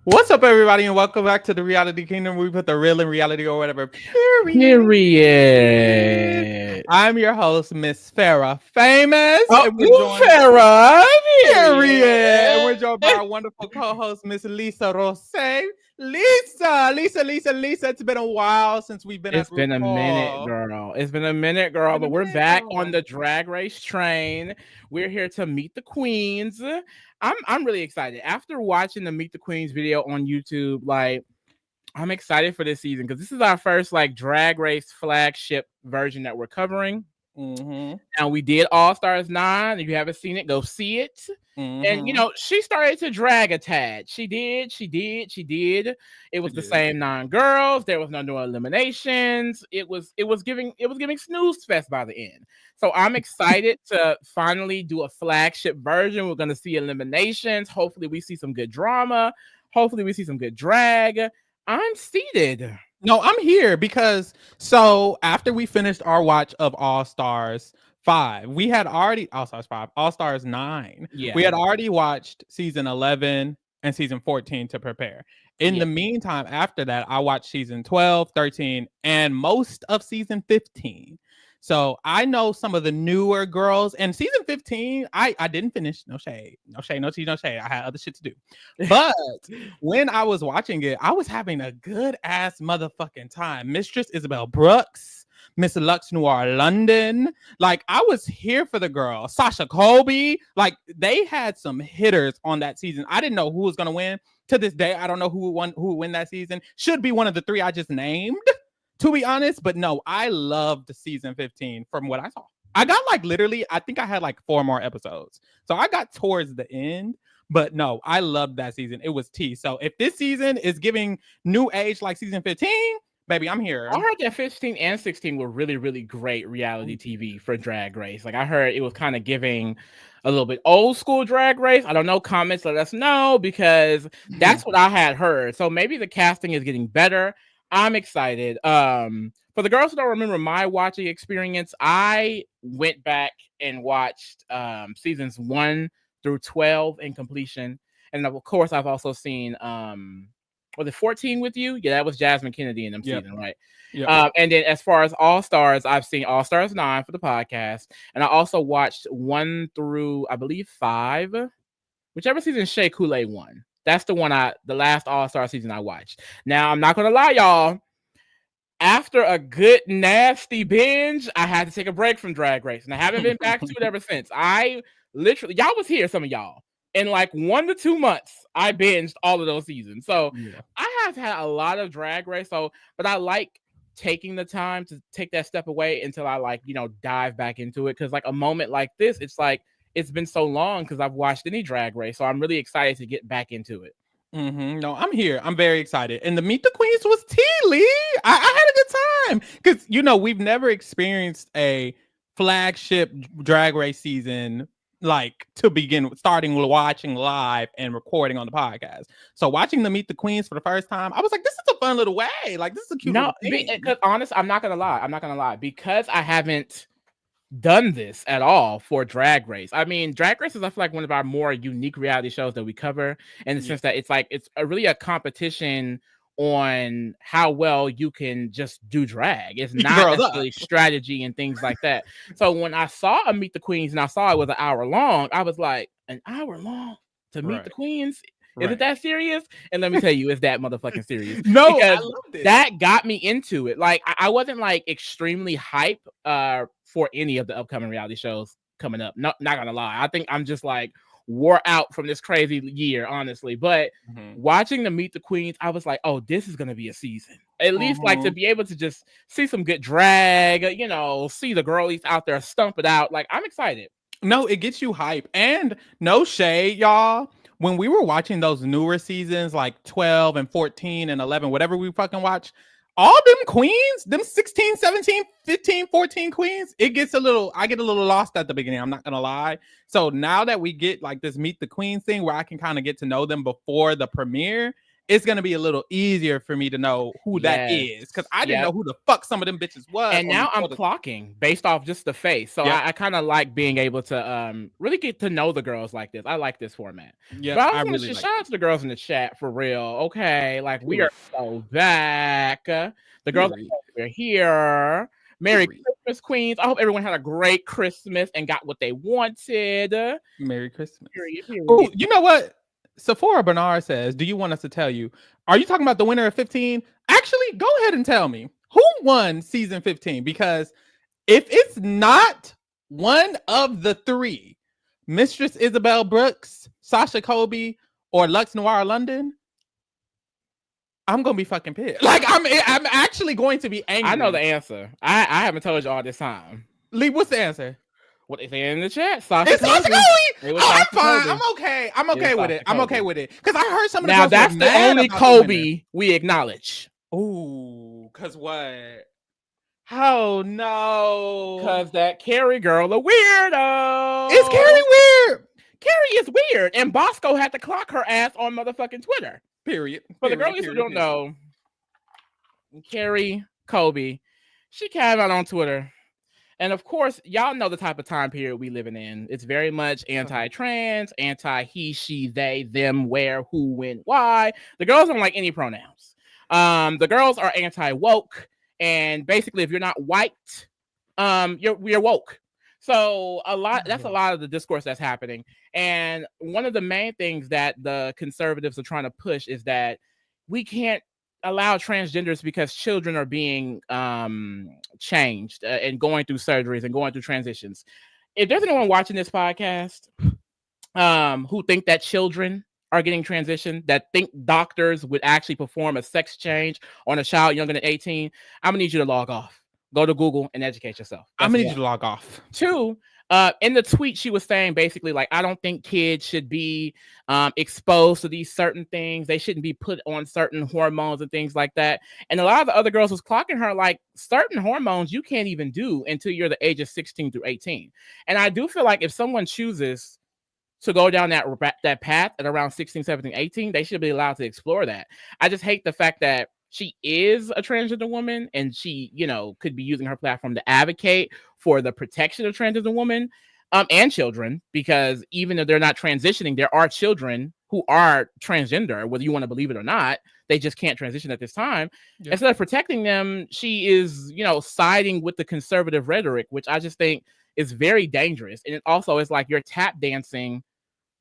What's up, everybody, and welcome back to the Reality Kingdom. We put the real in reality or whatever. Period. I'm your host, Miss Farrah Famous, Oh, and we're joined. Farrah. Period. And we're Period. joined by our wonderful co-host, Miss Lisa Rose. Lisa. It's been a while since we've been at It's been a minute, RuPaul. girl. It's been a minute, girl. Been a But we're minute, back on girl. the drag race train. We're here to meet the queens. I'm really excited. After watching the Meet the Queens video on YouTube, like I'm excited for this season because this is our first like drag race flagship version that we're covering. Mm-hmm. And we did All Stars 9. If you haven't seen it, go see it. Mm-hmm. And you know, she started to drag a tad. She did. It was the same 9 girls. There was no eliminations. It was giving snooze fest by the end. So I'm excited to finally do a flagship version. We're gonna see eliminations. Hopefully, we see some good drama. Hopefully, we see some good drag. I'm seated. No, I'm here because so after we finished our watch of All Stars 5, we had already All Stars 5, All Stars 9. Yeah. We had already watched season 11 and season 14 to prepare. In the meantime, after that, I watched season 12, 13, and most of season 15. So I know some of the newer girls. And season 15, I didn't finish. No shade. No tea, no shade. I had other shit to do. But when I was watching it, I was having a good ass motherfucking time. Mistress Isabel Brooks, Miss Lux Noir London. Like, I was here for the girl. Sasha Colby. Like, they had some hitters on that season. I didn't know who was gonna win. To this day, I don't know who would win that season. Should be one of the 3 I just named, to be honest. But no, I loved season 15 from what I saw. I got like literally, I think I had like 4 more episodes. So I got towards the end. But no, I loved that season. It was tea. So if this season is giving new age like season 15, baby, I'm here. I heard that 15 and 16 were really, really great reality TV for Drag Race. Like I heard it was kind of giving a little bit old school Drag Race. I don't know. Comments, let us know because that's what I had heard. So maybe the casting is getting better. I'm excited. For the girls who don't remember my watching experience, I went back and watched seasons 1 through 12 in completion. And of course, I've also seen was it 14 with you? Yeah, that was Jasmine Kennedy in them season, right? Yep. And then as far as All Stars, I've seen All Stars 9 for the podcast. And I also watched 1 through, I believe, 5. Whichever season Shea Coulee won. That's the one the last All Star season I watched. Now, I'm not going to lie, y'all. After a good, nasty binge, I had to take a break from Drag Race. And I haven't been back to it ever since. I literally, y'all was here, some of y'all. In like 1 to 2 months, I binged all of those seasons. So I have had a lot of Drag Race. But I like taking the time to take that step away until I like, dive back into it. Because like a moment like this, it's like, it's been so long because I've watched any Drag Race. So I'm really excited to get back into it. Mm-hmm. No, I'm here. I'm very excited. And the Meet the Queens was tea, Lee. I had a good time because, we've never experienced a flagship Drag Race season like to begin with, starting watching live and recording on the podcast. So watching the Meet the Queens for the first time, I was like, this is a fun little way. Like, this is a cute little thing. Because honest, I'm not gonna lie. Because I haven't done this at all for Drag Race. I mean, Drag Race is, I feel like, one of our more unique reality shows that we cover in the sense that it's really a competition on how well you can just do drag. It's not necessarily strategy and things like that. So when I saw a Meet the Queens and I saw it was an hour long, I was like, an hour long to meet the queens? Is it that serious? And let me tell you, it's that motherfucking serious. No, because I loved it. That got me into it. Like I wasn't like extremely hype for any of the upcoming reality shows coming up. Not gonna lie. I think I'm just like wore out from this crazy year, honestly. But watching the Meet the Queens, I was like, oh, this is gonna be a season. At least like to be able to just see some good drag, see the girlies out there stump it out. Like, I'm excited. No, it gets you hype. And no shade, y'all. When we were watching those newer seasons, like 12 and 14 and 11, whatever we fucking watch, all them queens, them 16, 17, 15, 14 queens, I get a little lost at the beginning. I'm not going to lie. So now that we get like this Meet the Queens thing where I can kind of get to know them before the premiere, it's gonna be a little easier for me to know who that is, because I didn't know who the fuck some of them bitches was. And now I'm clocking based off just the face, so I kind of like being able to really get to know the girls like this. I like this format. Yeah, but I was shout out to the girls in the chat for real. Okay, like we are so back. The girls are here. Merry Christmas, Queens. I hope everyone had a great Christmas and got what they wanted. Merry Christmas. Oh, you know what? Sephora Bernard says, do you want us to tell you? Are you talking about the winner of 15? Actually, go ahead and tell me. Who won season 15? Because if it's not one of the three, Mistress Isabel Brooks, Sasha Colby, or Lux Noir London, I'm gonna be fucking pissed. Like I'm actually going to be angry. I know the answer. I haven't told you all this time. Lee, what's the answer? What they say in the chat? Sasha It's Sasha Colby. Colby. Oh, I'm fine. I'm okay. I'm okay with it. I'm okay with it. Because I heard some of the now that's the only Colby we acknowledge. Ooh, cause what? Oh no. Cause that Kori girl a weirdo. Is Kori weird? Kori is weird. And Bosco had to clock her ass on motherfucking Twitter. Period. For the girlies who don't know, Kori Colby, she came out on Twitter. And of course, y'all know the type of time period we living in. It's very much anti-trans, anti-he, she, they, them, where, who, when, why. The girls don't like any pronouns. The girls are anti-woke. And basically, if you're not white, we're woke. So that's a lot of the discourse that's happening. And one of the main things that the conservatives are trying to push is that we can't allow transgenders because children are being changed and going through surgeries and going through transitions. If there's anyone watching this podcast who think that children are getting transitioned, that think doctors would actually perform a sex change on a child younger than 18, I'm gonna need you to log off. Go to Google and educate yourself. I'm gonna need you to log off. 2, in the tweet, she was saying basically like, I don't think kids should be exposed to these certain things. They shouldn't be put on certain hormones and things like that. And a lot of the other girls was clocking her like certain hormones you can't even do until you're the age of 16 through 18. And I do feel like if someone chooses to go down that path at around 16, 17, 18, they should be allowed to explore that. I just hate the fact that she is a transgender woman and she, could be using her platform to advocate for the protection of transgender women and children, because even if they're not transitioning, there are children who are transgender, whether you want to believe it or not. They just can't transition at this time. Yeah. Instead of protecting them, she is, siding with the conservative rhetoric, which I just think is very dangerous. And it also is like you're tap dancing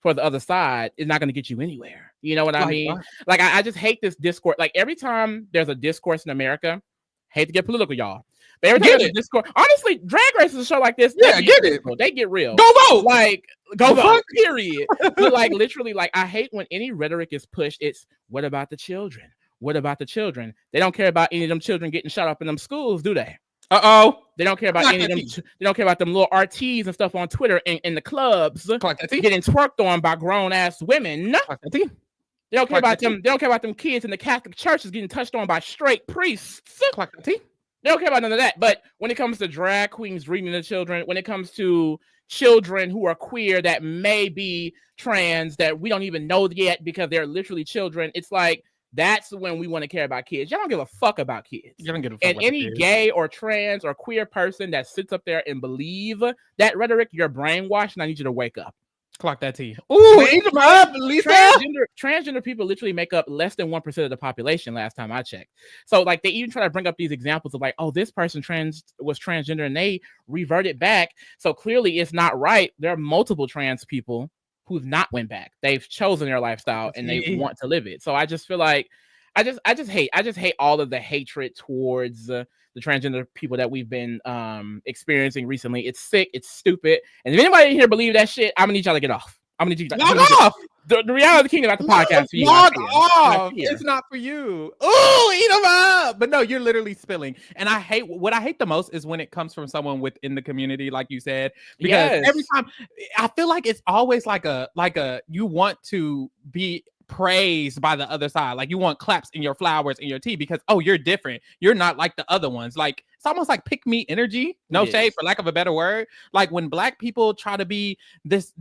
for the other side is not going to get you anywhere. You know what I mean? What? Like, I just hate this discourse. Like, every time there's a discourse in America, hate to get political, y'all. But every time there's a discourse, honestly, Drag Race is a show like this. Yeah, get it. They get real. Go vote. Like, go vote, period. But, like, literally, like, I hate when any rhetoric is pushed. It's, what about the children? What about the children? They don't care about any of them children getting shot up in them schools, do they? They don't care about any of them. They don't care about them little RTs and stuff on Twitter and in the clubs getting twerked on by grown ass women. They don't care about them. They don't care about them kids in the Catholic churches getting touched on by straight priests. They don't care about none of that. But when it comes to drag queens reading the children, when it comes to children who are queer that may be trans that we don't even know yet because they're literally children, it's like, that's when we want to care about kids. Y'all don't give a fuck about kids. You don't give a fuck and about any kids. Gay or trans or queer person that sits up there and believe that rhetoric, you're brainwashed, and I need you to wake up. Clock that T. Ooh, eat them up, Lisa. Transgender people literally make up less than 1% of the population last time I checked. So, like, they even try to bring up these examples of like, oh, this person was transgender and they reverted back. So clearly it's not right. There are multiple trans people who've not went back. They've chosen their lifestyle and they want to live it. So I just feel like I just hate all of the hatred towards the transgender people that we've been experiencing recently. It's sick. It's stupid. And if anybody in here believe that shit, I'm gonna need y'all to get off. I'm gonna need you to log off. The Reality Kingdom, not the podcast. For you, log off. It's not for you. Ooh, eat them up. But no, you're literally spilling. And what I hate the most is when it comes from someone within the community, like you said, because every time I feel like it's always like a you want to be praised by the other side. Like you want claps in your flowers in your tea because, oh, you're different. You're not like the other ones. Like it's almost like pick me energy. No shade, for lack of a better word. Like when black people try to be this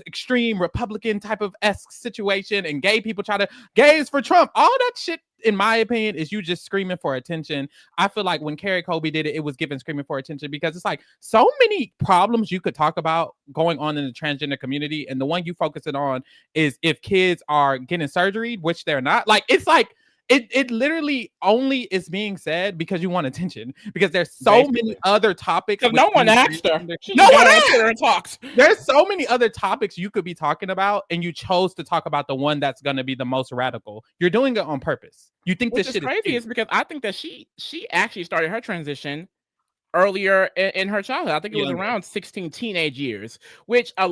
extreme Republican type of esque situation, and gay people try to gays for Trump, all that shit, in my opinion, is you just screaming for attention. I feel like when Kori Colby did it, it was given screaming for attention, because it's like so many problems you could talk about going on in the transgender community, and the one you focusing on is if kids are getting surgery, which they're not. Like, it's like it literally only is being said because you want attention, because there's so many other topics. No one asked her. No one asked her and talks. There's so many other topics you could be talking about, and you chose to talk about the one that's going to be the most radical. You're doing it on purpose. You think this shit is crazy? Is because I think that she actually started her transition earlier in her childhood. I think it was around 16 teenage years, which for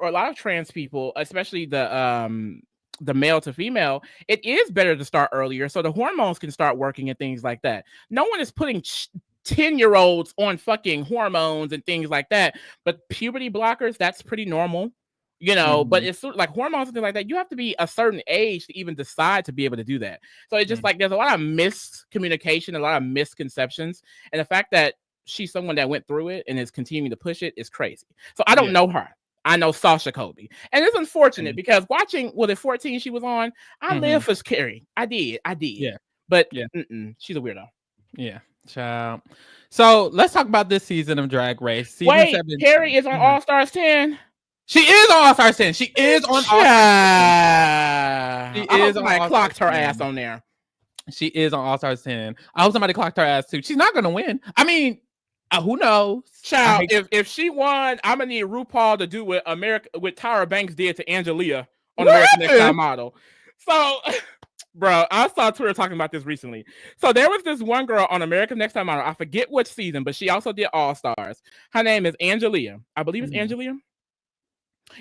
a lot of trans people, especially the male to female, it is better to start earlier so the hormones can start working and things like that. No one is putting 10-year-olds on fucking hormones and things like that, but puberty blockers, that's pretty normal, you know. But it's like hormones and things like that, you have to be a certain age to even decide to be able to do that. So it's just like there's a lot of miscommunication, a lot of misconceptions, and the fact that she's someone that went through it and is continuing to push it is crazy. So I don't know her. I know Sasha Colby. And it's unfortunate because watching, was it 14 she was on? I live for Kori. I did. Yeah. But she's a weirdo. Yeah. Child. So let's talk about this season of Drag Race. Wait, Kori is on All Stars 10? She is on All Stars 10. She is on All Stars 10. I hope somebody clocked her ass on there. She is on All Stars 10. I hope somebody clocked her ass too. She's not going to win. I mean, who knows? Child, if she won, I'm gonna need RuPaul to do what Tyra Banks did to Angelia on American Next Top Model. So, bro, I saw Twitter talking about this recently. So there was this one girl on American Next Top Model. I forget which season, but she also did All Stars. Her name is Angelia. I believe it's Angelia.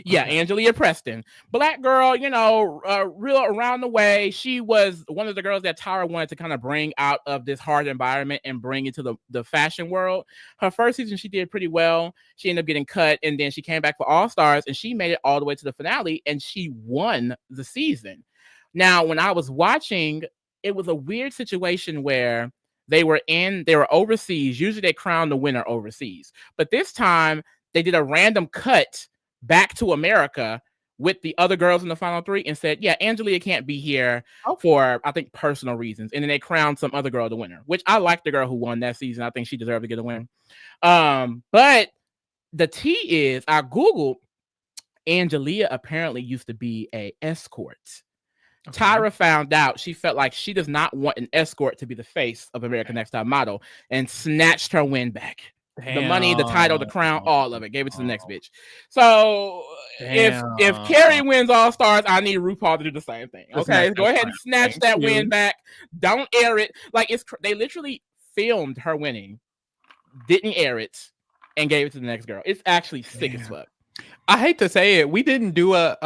Yeah, okay. Angelia Preston. Black girl, you know, real around the way. She was one of the girls that Tyra wanted to kind of bring out of this hard environment and bring into the fashion world. Her first season, she did pretty well. She ended up getting cut, and then she came back for All Stars, and she made it all the way to the finale, and she won the season. Now, when I was watching, it was a weird situation where they were overseas. Usually they crown the winner overseas. But this time, they did a random cut back to America with the other girls in the final three and said, yeah, Angelia can't be here for, I think, personal reasons. And then they crowned some other girl the winner, which I like the girl who won that season. I think she deserved to get a win. But the tea is, I Googled, Angelia apparently used to be a escort. Okay. Tyra found out she felt like she does not want an escort to be the face of American Next Top Model and snatched her win back. Damn. The money, the title, the crown, all of it. Gave it to the next bitch. So if Kori wins All Stars, I need RuPaul to do the same thing. Okay, go ahead and snatch that win back. Don't air it. Like they literally filmed her winning, didn't air it, and gave it to the next girl. It's actually sick as fuck. I hate to say it, we didn't do a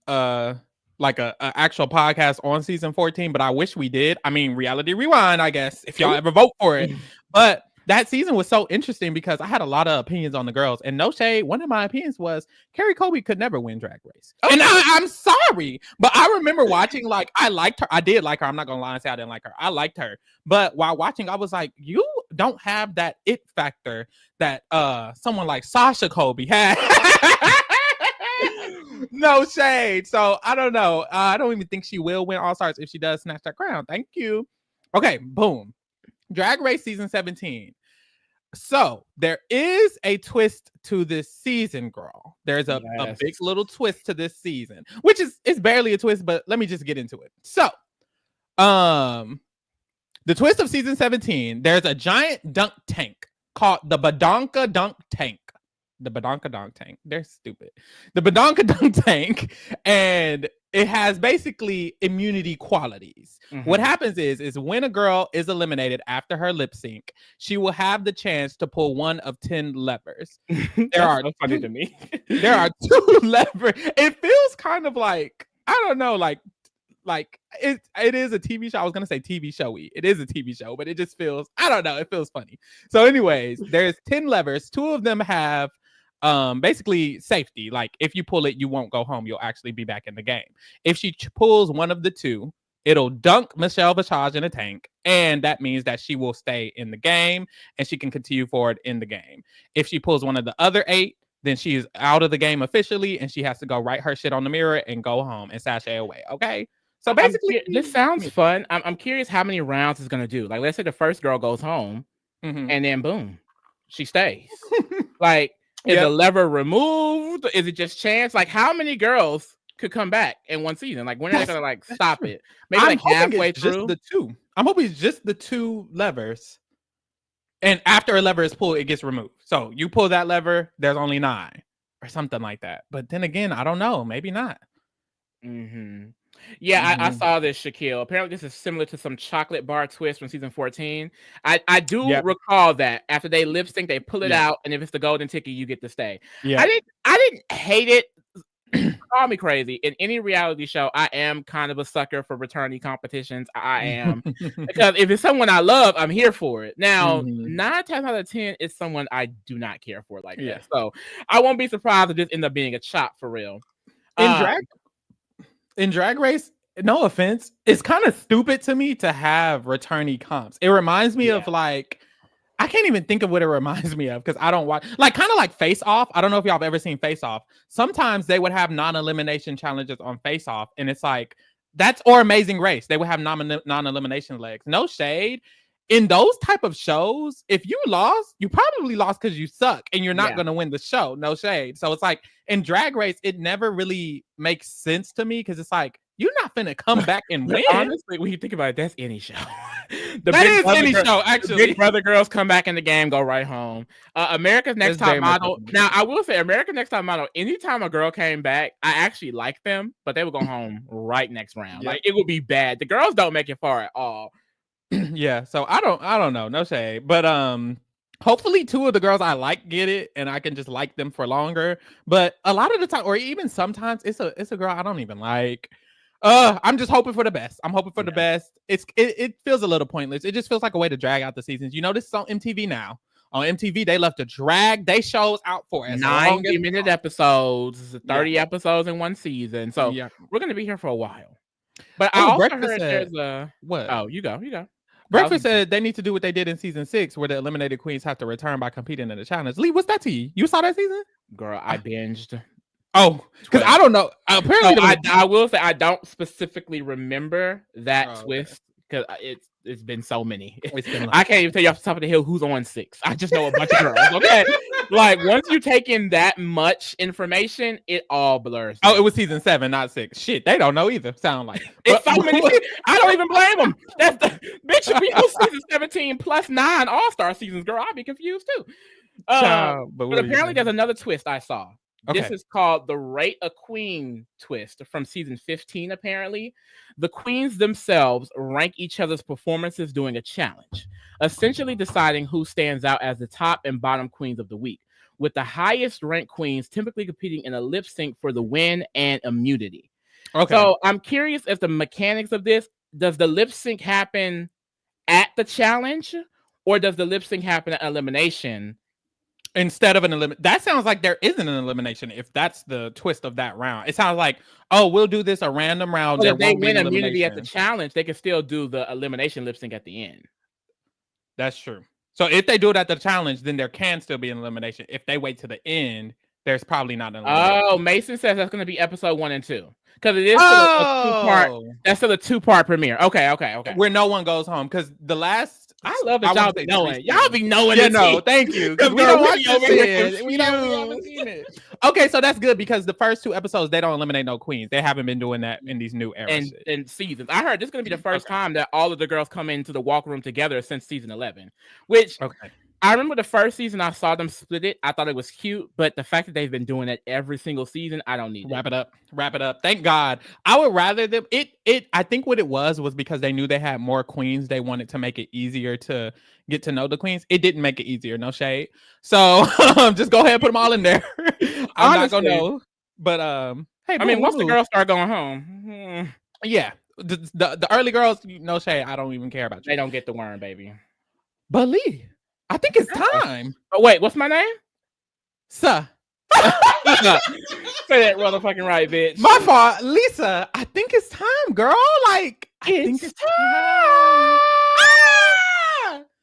actual podcast on season 14, but I wish we did. I mean, Reality Rewind, I guess, if y'all ever vote for it. But that season was so interesting because I had a lot of opinions on the girls, and no shade, one of my opinions was Kori Colby could never win Drag Race. Okay. And I'm sorry, but I remember watching, like, I liked her. I did like her. I'm not gonna lie and say I didn't like her. I liked her, but while watching, I was like, you don't have that it factor that someone like Sasha Colby had. No shade. So I don't know. I don't even think she will win All Stars if she does snatch that crown. Thank you. Okay, boom. Drag Race season 17. So there is a twist to this season, girl. There's a big little twist to this season, which is barely a twist, but let me just get into it. So, the twist of season 17, there's a giant dunk tank called the Badonka Dunk Tank. The Badonka Dunk Tank. They're stupid. The Badonka Dunk Tank, and it has basically immunity qualities. Mm-hmm. What happens is when a girl is eliminated after her lip sync, she will have the chance to pull one of 10 levers. There are so funny to me. There are 2 levers. It feels kind of like, I don't know, like it is a TV show. I was gonna say TV showy. It is a TV show, but it just feels, I don't know, it feels funny. So anyways, there's 10 levers. 2 of them have basically safety. Like if you pull it, you won't go home. You'll actually be back in the game. If she pulls one of the 2, it'll dunk Michelle Visage in a tank, and that means that she will stay in the game and she can continue forward in the game. If she pulls one of the other 8, then she is out of the game officially, and she has to go write her shit on the mirror and go home and sashay away. Okay. So basically, this sounds fun. I'm curious how many rounds it's gonna do. Like, let's say the first girl goes home, and then boom, she stays. Like, is the lever removed? Is it just chance? Like, how many girls could come back in one season? Like, when are they gonna like stop it? Maybe like halfway through. Just the 2. I'm hoping it's just the 2 levers. And after a lever is pulled, it gets removed. So you pull that lever, there's only 9 or something like that. But then again, I don't know. Maybe not. Yeah, I saw this, Shaquille. Apparently, this is similar to some chocolate bar twist from season 14. I do recall that after they lip sync, they pull it out, and if it's the golden ticket, you get to stay. Yeah, I didn't hate it. Call me crazy. In any reality show, I am kind of a sucker for returnee competitions. I am. Because if it's someone I love, I'm here for it. Now, 9 times out of 10 is someone I do not care for like that. So I won't be surprised if this ends up being a chop for real. In Drag Race, no offense, it's kind of stupid to me to have returnee comps. It reminds me of like, I can't even think of what it reminds me of because I don't watch, like kind of like Face Off. I don't know if y'all have ever seen Face Off. Sometimes they would have non-elimination challenges on Face Off, and it's like that's or Amazing Race. They would have non-elimination legs. No shade. In those type of shows, if you lost, you probably lost because you suck and you're not going to win the show. No shade. So it's like in Drag Race, it never really makes sense to me because it's like, you're not finna come back and win. Honestly, when you think about it, that's any show. That is any show, actually. Big Brother girls come back in the game, go right home. America's Next Top Model. Now, I will say, America's Next Top Model, anytime a girl came back, I actually liked them, but they would go home right next round. Like, it would be bad. The girls don't make it far at all. Yeah, so I don't know. No shade. But hopefully 2 of the girls I like get it and I can just like them for longer. But a lot of the time, or even sometimes, it's a girl I don't even like. I'm just hoping for the best. I'm hoping for the best. It feels a little pointless. It just feels like a way to drag out the seasons. You know, this is on MTV now. On MTV, they love to drag they shows out for as 90-minute episodes, 30 episodes in one season. So we're gonna be here for a while. But I also heard there's a what? Oh, you go. Breakfast said they need to do what they did in season 6, where the eliminated queens have to return by competing in the challenge. Lee, what's that to you? You saw that season? Girl, I binged. Oh, because I don't know. Apparently, I will say I don't specifically remember that twist because it's been so many. I can't even tell you off the top of the hill who's on 6. I just know a bunch of girls. Okay, like once you take in that much information, it all blurs. Oh, it was season 7, not 6. Shit, they don't know either. Sound like it's so many. I don't even blame them. That's the bitch. We go season 17 plus 9 All-Star seasons, girl. I'd be confused too. But apparently, there's another twist I saw. Okay. This is called the Rate a Queen twist from season 15, apparently. The queens themselves rank each other's performances during a challenge, essentially deciding who stands out as the top and bottom queens of the week, with the highest ranked queens typically competing in a lip sync for the win and immunity. Okay. So I'm curious if the mechanics of this, does the lip sync happen at the challenge or does the lip sync happen at elimination? Instead of an elimination, that sounds like there isn't an elimination. If that's the twist of that round, it sounds like, oh, we'll do this a random round. Well, if they win immunity at the challenge, they can still do the elimination lip sync at the end. That's true. So if they do it at the challenge, then there can still be an elimination. If they wait to the end, there's probably not an elimination. Oh, Mason says that's going to be episode 1 and 2 because it is still a 2-part. That's still a 2-part premiere. Okay. Where no one goes home because the last. I love that y'all be knowing. Y'all be knowing. Yeah, no, thank you. Because we don't watch this. We haven't seen it. Okay, so that's good because the first 2 episodes they don't eliminate no queens. They haven't been doing that in these new eras and seasons. I heard this is going to be the first time that all of the girls come into the walk room together since season 11. Which I remember the first season I saw them split it. I thought it was cute, but the fact that they've been doing it every single season, I don't need it. Wrap it up. Thank God. I would rather them. I think what it was because they knew they had more queens. They wanted to make it easier to get to know the queens. It didn't make it easier. No shade. So just go ahead and put them all in there. I'm not gonna know. But hey, I mean, once the girls start going home, yeah, the early girls, no shade. I don't even care about you. They don't get the worm, baby. But Lee, I think it's time. Oh, wait, what's my name? Sir. Say that motherfucking right, bitch. My fault. Lisa, I think it's time, girl. Like, I think it's time.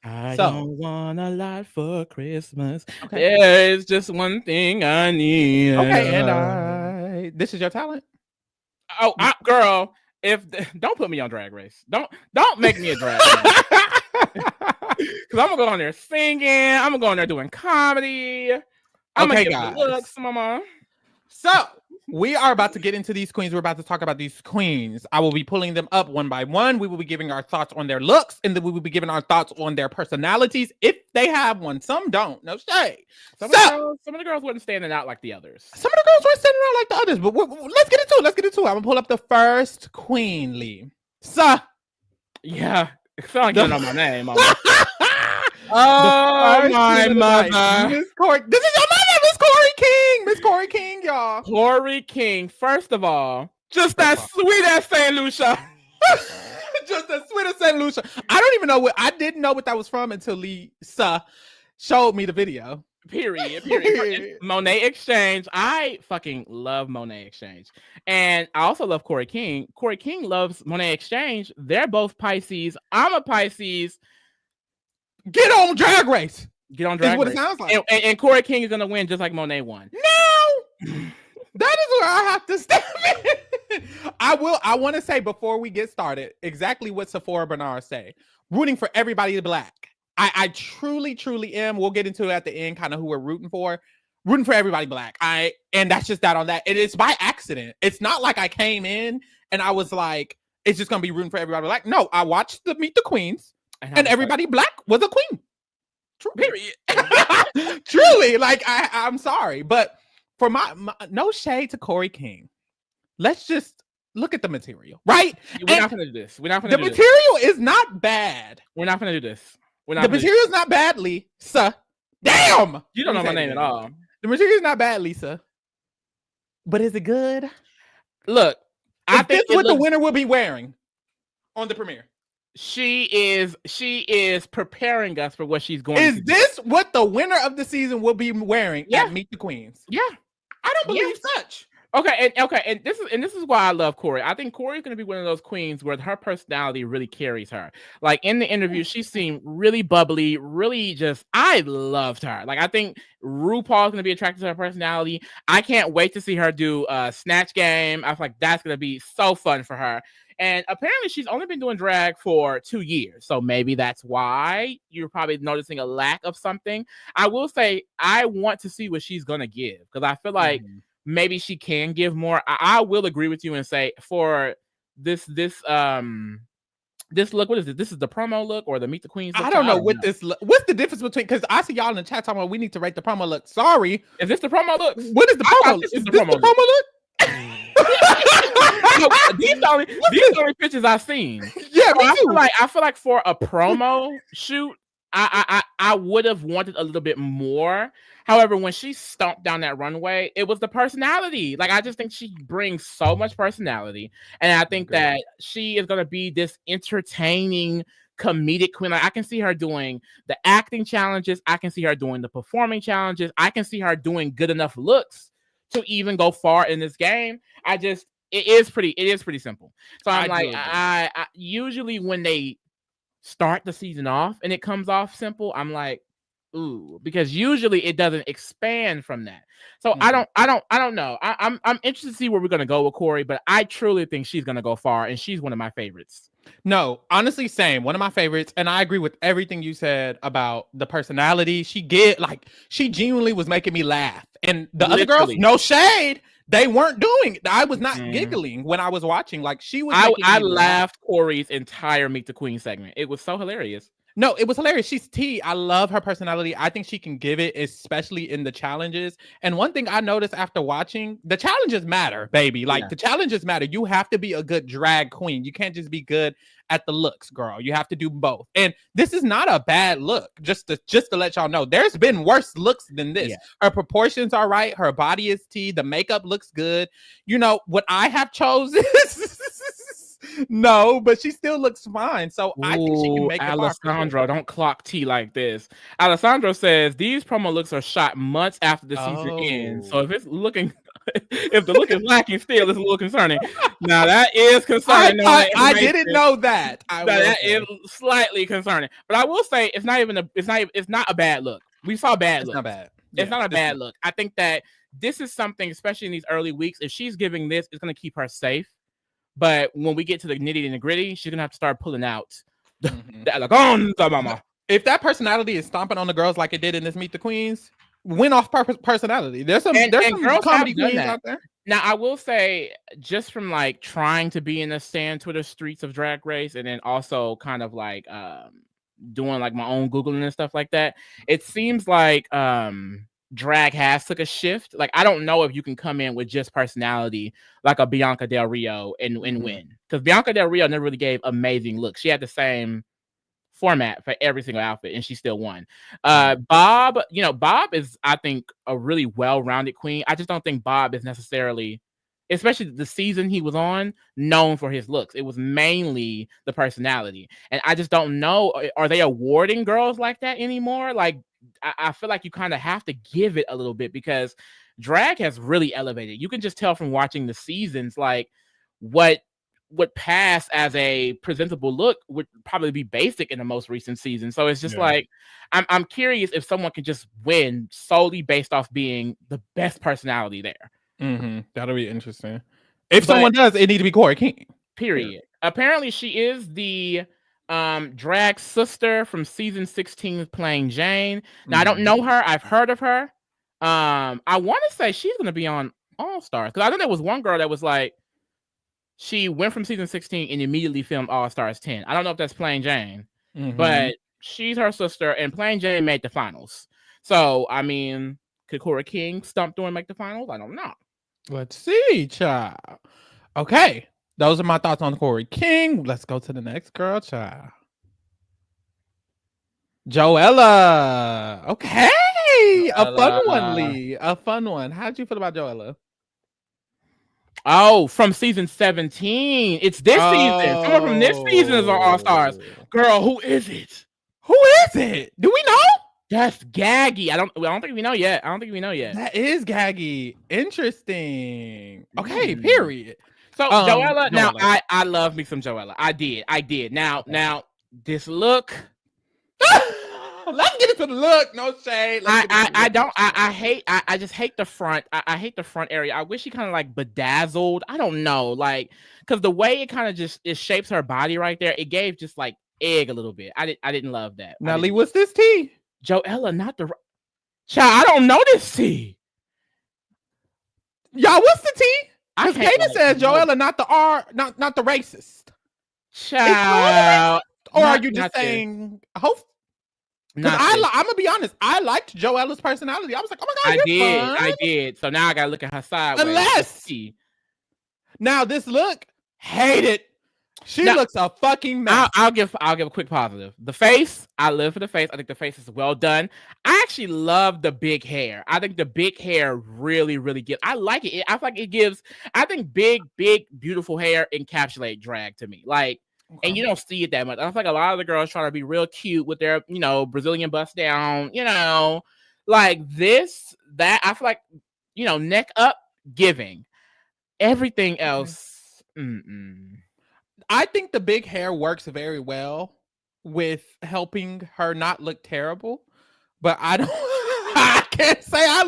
I don't want a lot for Christmas. Okay. There's just one thing I need. Okay, and this is your talent. Oh, girl, don't put me on Drag Race. Don't make me a drag race. Because I'm gonna go on there singing. I'm gonna go on there doing comedy. I'm gonna give looks, mama. So we are about to get into these queens. We're about to talk about these queens. I will be pulling them up one by one. We will be giving our thoughts on their looks, and then we will be giving our thoughts on their personalities if they have one. Some don't. No shade. Some of the girls weren't standing out like the others. Some of the girls weren't standing out like the others. But let's get into it. I'm gonna pull up the first queen, Lee. Yeah, it's not like you know my name, mama. Oh my mother, Miss Kori. This is your mother, Miss Kori King. Miss Kori King, y'all. Kori King. First of all, just that sweet ass Saint Lucia. Just that sweet as Saint Lucia. I don't even know I didn't know what that was from until Lisa showed me the video. Period. Monet Exchange. I fucking love Monet Exchange. And I also love Kori King. Kori King loves Monet Exchange. They're both Pisces. I'm a Pisces. Get on Drag Race. Get on Drag Race. What it sounds like. And Kori King is going to win just like Monet won. No! That is where I have to step in. I want to say before we get started, exactly what Sephora Bernard say. Rooting for everybody black. I truly, truly am. We'll get into it at the end, kind of who we're rooting for. Rooting for everybody black. And that's just that on that. And it's by accident. It's not like I came in and I was like, it's just going to be rooting for everybody black. No, I watched the Meet the Queens and everybody black was a queen. True. Period. Truly. Like, I'm sorry. But for my no shade to Kori King. Let's just look at the material, right? We're not going to do this. The material is not bad. We're not going to do this. The material is not bad, Lisa. Damn! You don't know my name at all. The material is not bad, Lisa. But is it good? Look, I think this what the winner will be wearing on the premiere. She is preparing us for what she's going to do. Is this what the winner of the season will be wearing at Meet the Queens? Yeah. I don't believe such. Okay, and this is why I love Kori. I think Kori is going to be one of those queens where her personality really carries her. Like in the interview, she seemed really bubbly, really just. I loved her. Like I think RuPaul is going to be attracted to her personality. I can't wait to see her do Snatch Game. I feel like that's going to be so fun for her. And apparently, she's only been doing drag for 2 years, so maybe that's why you're probably noticing a lack of something. I will say I want to see what she's going to give because I feel like. Maybe she can give more. I will agree with you and say for this look, what is it? This is the promo look or the Meet the Queens look? I don't know what this look. What's the difference between? Because I see y'all in the chat talking about we need to rate the promo look. Sorry, is this the promo look? What is the promo? Is this the promo look? These are the only pictures I've seen. Yeah, me too. I feel like for a promo shoot, I would have wanted a little bit more. However, when she stomped down that runway, it was the personality. Like, I just think she brings so much personality. And I think that she is going to be this entertaining, comedic queen. Like, I can see her doing the acting challenges. I can see her doing the performing challenges. I can see her doing good enough looks to even go far in this game. It is pretty simple. So I'm I usually when they start the season off and it comes off simple, I'm like, ooh, because usually it doesn't expand from that. So I don't know. I'm interested to see where we're gonna go with Kori, but I truly think she's gonna go far, and she's one of my favorites. No, honestly, same. One of my favorites, and I agree with everything you said about the personality. She genuinely was making me laugh, and the other girls, no shade, they weren't doing it. I was not giggling when I was watching. Like she was. I laughed Kori's entire Meet the Queen segment. It was so hilarious. No, it was hilarious. She's T. I love her personality. I think she can give it, especially in the challenges. And one thing I noticed after watching, the challenges matter, baby. Like the challenges matter. You have to be a good drag queen. You can't just be good at the looks, girl. You have to do both. And this is not a bad look. Just to let y'all know, there's been worse looks than this. Yeah. Her proportions are right. Her body is T. The makeup looks good. You know what I have chosen? No, but she still looks fine. So I think she can make it. Alessandro, don't clock T like this. Alessandro says these promo looks are shot months after the season ends. So if it's looking if the look is lacking, still it's a little concerning. Now that is concerning. I didn't know that. That is slightly concerning, but I will say it's not a bad look. We saw bad looks. Not bad. It's not a bad look. I think that this is something, especially in these early weeks, if she's giving this, it's going to keep her safe. But when we get to the nitty and the gritty, she's going to have to start pulling out. If that personality is stomping on the girls like it did in this Meet the Queens, win off personality. There's some girls comedy queens out there. Now, I will say, just from like trying to be in the sand Twitter streets of Drag Race, and then also kind of like doing like my own Googling and stuff like that, it seems like drag has took a shift. Like, I don't know if you can come in with just personality like a Bianca Del Rio and win, because Bianca Del Rio never really gave amazing looks. She had the same format for every single outfit and she still won. Bob is, I think, a really well-rounded queen. I just don't think Bob is necessarily, especially the season he was on, known for his looks. It was mainly the personality, and I just don't know, are they awarding girls like that anymore? Like, I feel like you kind of have to give it a little bit, because drag has really elevated. You can just tell from watching the seasons, like what pass as a presentable look would probably be basic in the most recent season. So it's just like, I'm curious if someone can just win solely based off being the best personality there. That'll be interesting. If someone does, it need to be Kori King. Period. Apparently she is the drag sister from season 16 playing Jane. Now I don't know her. I've heard of her. I want to say she's going to be on All Stars, because I think there was one girl that was like, she went from season 16 and immediately filmed All Stars 10. I don't know if that's Plain Jane, but she's her sister, and Plain Jane made the finals. So, I mean, could Kori King stump through and make the finals? I don't know. Let's see, child. Okay, those are my thoughts on Kori King. Let's go to the next girl, child. Joella. Okay, a fun one, Lee. A fun one. How'd you feel about Joella? Oh, from season 17. It's this season. Someone from this season is on All Stars. Girl, who is it? Who is it? Do we know? That's Gaggy. I don't think we know yet. That is Gaggy. Interesting. Okay, period. So Joella, now I love me some Joella. I did. Now this look. Let's get into the look. No shade. I just hate the front. I hate the front area. I wish she kind of like bedazzled. I don't know, like, because the way it kind of just it shapes her body right there, it gave just like egg a little bit. I didn't love that. Now, Lee, what's this tea? Joella, not the child. I don't know this tea. Y'all, what's the tea? Because Katie says Joella, not the not the racist. Child. Or are you just saying hope? Because I'm gonna be honest, I liked Joella's personality. I was like, oh my god, I did. So now I gotta look at her sideways. Unless now this look, hate it. She looks a fucking mess. I'll give a quick positive. The face, I live for the face. I think the face is well done. I actually love the big hair. I think the big hair really, really gives. I like it. I feel like it gives. I think big, beautiful hair encapsulate drag to me. Like. Okay. And you don't see it that much. I feel like a lot of the girls try to be real cute with their, Brazilian bust down, like this, that. I feel like, neck up, giving. Everything else, I think the big hair works very well with helping her not look terrible, but I can't say I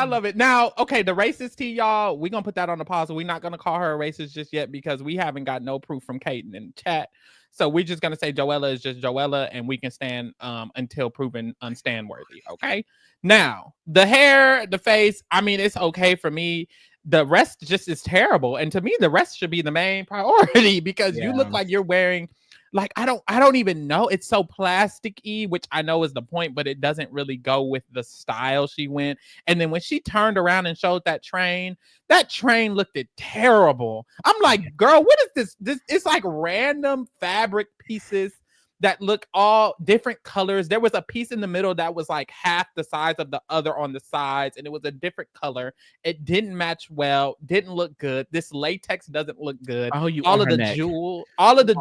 love it. Now, okay, the racist tea, y'all, we're going to put that on the pause. We're not going to call her a racist just yet because we haven't got no proof from Kaiten in the chat. So we're just going to say Joella is just Joella, and we can stand until proven unstand worthy, okay? Now, the hair, the face, I mean, it's okay for me. The rest just is terrible. And to me, the rest should be the main priority because you look like you're wearing... Like, I don't even know. It's so plasticky, which I know is the point, but it doesn't really go with the style she went. And then when she turned around and showed that train looked terrible. I'm like, girl, what is this? It's like random fabric pieces that look all different colors. There was a piece in the middle that was like half the size of the other on the sides, and it was a different color. It didn't match well, didn't look good. This latex doesn't look good. Oh, all of the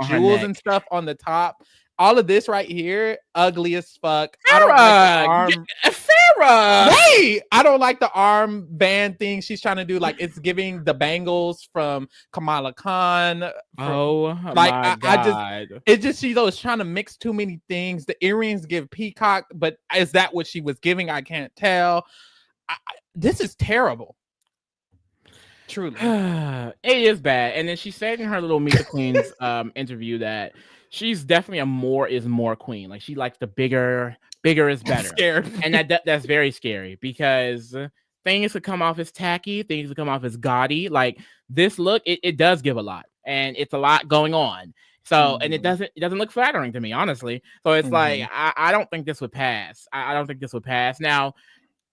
jewels and stuff on the top. all of this right here, ugly as fuck. I don't like the arm. Farrah. Wait, I don't like the arm band thing she's trying to do. Like, it's giving the bangles from Kamala Khan. Oh like, my God. It's just she was trying to mix too many things. The earrings give peacock, but is that what she was giving? I can't tell. This is terrible. Truly. It is bad. And then she said in her little Meet the Queens interview that she's definitely a more is more queen. Like, she likes the bigger is better. Scared. And that's very scary because things could come off as tacky, things could come off as gaudy. Like, this look, it does give a lot, and it's a lot going on. So, and it doesn't look flattering to me, honestly. So it's like, I don't think this would pass. I don't think this would pass. Now,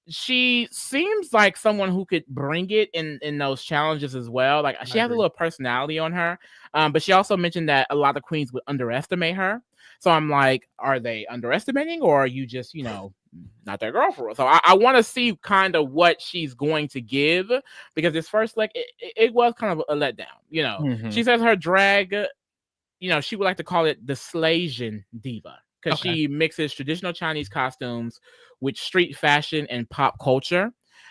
she seems like someone who could bring it in those challenges as well. Like, she has a little personality on her. But she also mentioned that a lot of queens would underestimate her. So I'm like, are they underestimating, or are you just, not their girl for real? So I want to see kind of what she's going to give, because this first leg, it was kind of a letdown. She says her drag, she would like to call it the Slasian diva, because she mixes traditional Chinese costumes with street fashion and pop culture.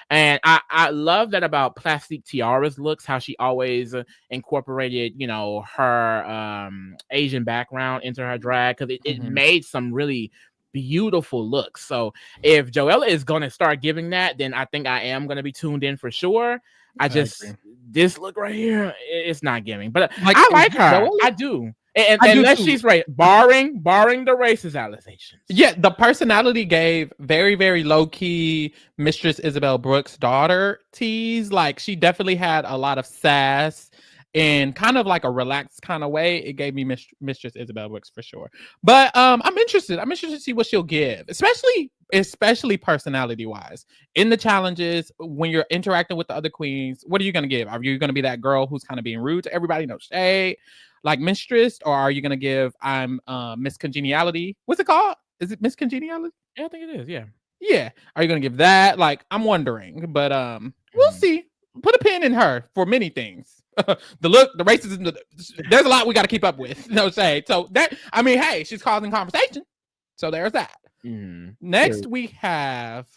And I love that about Plastique Tiara's looks, how she always incorporated, her Asian background into her drag, because it made some really beautiful looks. So if Joella is going to start giving that, then I think I am going to be tuned in for sure. This look right here, it's not giving, but like, I like her. Joella? I do. And unless she's right, barring the racist allegations. Yeah, the personality gave very, very low-key Mistress Isabel Brooks' daughter tease. Like, she definitely had a lot of sass in kind of like a relaxed kind of way. It gave me Mistress Isabel Brooks for sure. But I'm interested. I'm interested to see what she'll give, especially personality-wise. In the challenges, when you're interacting with the other queens, what are you going to give? Are you going to be that girl who's kind of being rude to everybody, no shade, like Mistress, or are you going to give Miss Congeniality? What's it called? Is it Miss Congeniality? Yeah, I think it is, yeah. Yeah. Are you going to give that? Like, I'm wondering, but we'll see. Put a pin in her for many things. The look, the racism, there's a lot we got to keep up with. No shade. So hey, she's causing conversation. So there's that. Next we have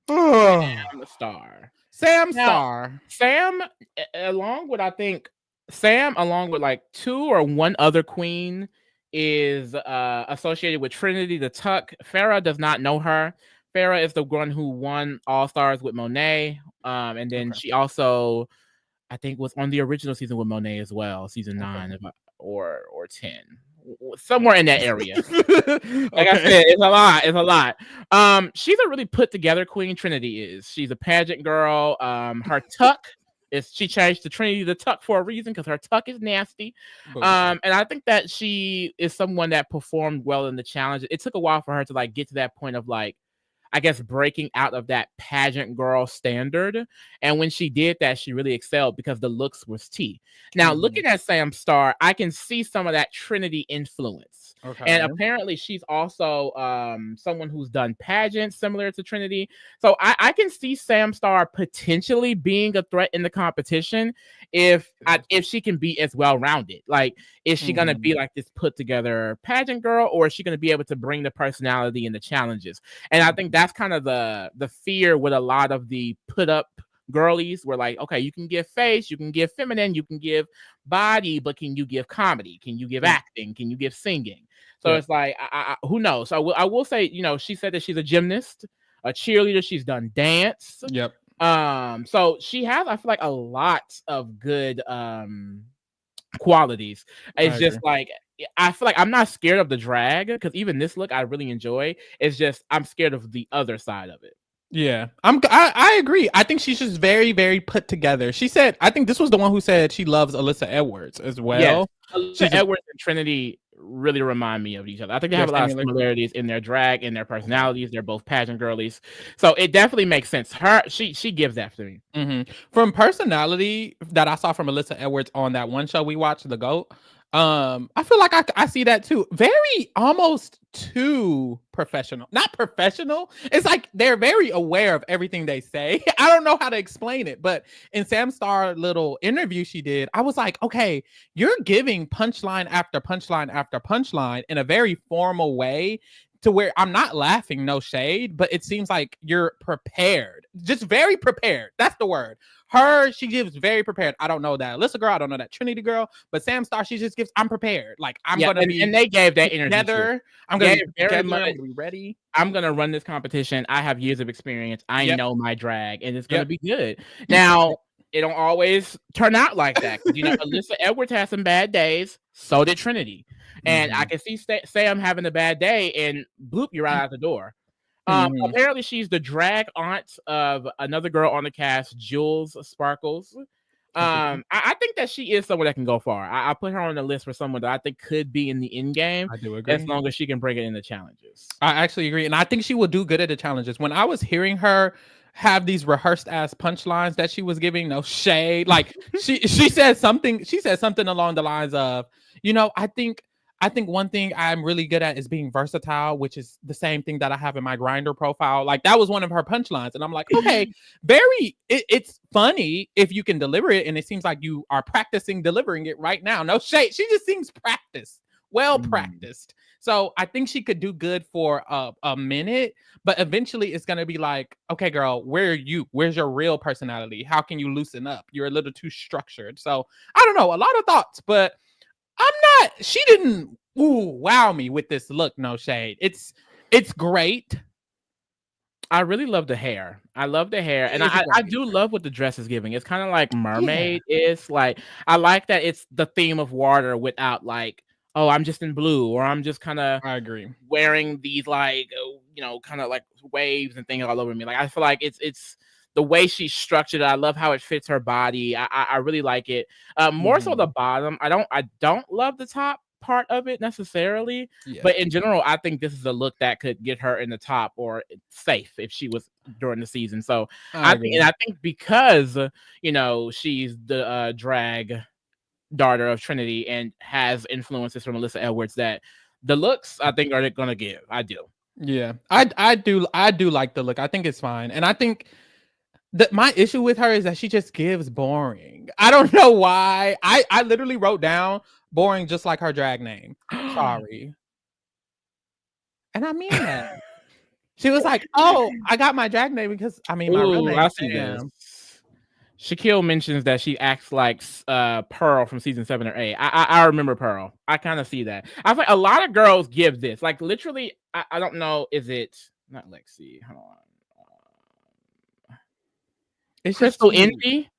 Sam Starr. Sam, along with like two or one other queen, is associated with Trinity the Tuck. Farrah does not know her. Farrah is the one who won All Stars with Monet. And then she also, I think, was on the original season with Monet as well, season 9 or 10. Somewhere in that area. Like I said, it's a lot. She's a really put together queen. Trinity is. She's a pageant girl. Her tuck is, she changed to Trinity the Tuck for a reason, because her tuck is nasty. And I think that she is someone that performed well in the challenge. It took a while for her to like get to that point of like, I guess, breaking out of that pageant girl standard. And when she did that, she really excelled because the looks was tea. Now, looking at Sam Starr, I can see some of that Trinity influence. And apparently she's also someone who's done pageants similar to Trinity. So I can see Sam Starr potentially being a threat in the competition if she can be as well-rounded. Like, is she going to be like this put-together pageant girl, or is she going to be able to bring the personality in the challenges? And I think that's kind of the fear with a lot of the put-up girlies. We're like, okay, you can give face, you can give feminine, you can give body, but can you give comedy? Can you give acting? Can you give singing? So it's like, who knows? So I will say, she said that she's a gymnast, a cheerleader. She's done dance. Yep. So she has, I feel like, a lot of good qualities. It's just like, I feel like I'm not scared of the drag, because even this look I really enjoy. It's just I'm scared of the other side of it. Yeah, I agree. I think she's just very, very put together. She said, I think this was the one who said she loves Alyssa Edwards as well. Yes. Alyssa Edwards and Trinity really remind me of each other. I think they have a lot of similarities in their drag, in their personalities. They're both pageant girlies, so it definitely makes sense. She gives that to me. From personality that I saw from Alyssa Edwards on that one show we watched, The GOAT. I feel like I see that too. Very almost too professional. Not professional. It's like they're very aware of everything they say. I don't know how to explain it, but in Sam Star little interview she did, I was like, okay, you're giving punchline after punchline after punchline in a very formal way to where I'm not laughing, no shade, but it seems like you're prepared. Just very prepared. That's the word. She gives very prepared. I don't know that Alyssa girl. I don't know that Trinity girl. But Sam Star, she just gives, I'm prepared. Like, I'm going to be. And they gave that energy. Together. I'm going to be very much. I'm going to be ready. I'm going to run this competition. I have years of experience. I know my drag, and it's going to be good. Now, it don't always turn out like that. You know, Alyssa Edwards has some bad days. So did Trinity. And I can see Sam having a bad day, and bloop, you're right out the door. Apparently, she's the drag aunt of another girl on the cast, Jules Sparkles. I think that she is someone that can go far. I put her on the list for someone that I think could be in the end game. I do agree. As long as she can bring it in the challenges. I actually agree. And I think she will do good at the challenges. When I was hearing her have these rehearsed ass punchlines that she was giving, no shade. Like she said something along the lines of, you know, I think one thing I'm really good at is being versatile, which is the same thing that I have in my Grindr profile. Like that was one of her punchlines. And I'm like, okay, it's funny if you can deliver it. And it seems like you are practicing delivering it right now. No shade. She just seems practiced, well practiced. So I think she could do good for a minute, but eventually it's going to be like, okay, girl, where are you? Where's your real personality? How can you loosen up? You're a little too structured. So I don't know, a lot of thoughts, but she didn't wow me with this look, no shade. It's great. I really love the hair. I love the hair. And I do love what the dress is giving. It's kind of like mermaid. It's like, I like that it's the theme of water without like, oh, I'm just in blue, or I'm just kind of I agree wearing these like, you know, kind of like waves and things all over me. Like I feel like it's the way she's structured. I love how it fits her body. I really like it. More so the bottom. I don't love the top part of it necessarily, but in general, I think this is a look that could get her in the top or safe if she was during the season. So I think because you know she's the drag daughter of Trinity and has influences from Alyssa Edwards, that the looks I think are gonna give. I do. Yeah, I do like the look. I think it's fine, and I think that my issue with her is that she just gives boring. I don't know why. I literally wrote down boring just like her drag name. Sorry. And I mean that. She was like, oh, I got my drag name because my real name is Sam. Shaquille mentions that she acts like Pearl from season 7 or 8. I remember Pearl. I kind of see that. I feel like a lot of girls give this. Like literally, I don't know. Is it not Lexi? Hold on. It's Crystal Envy.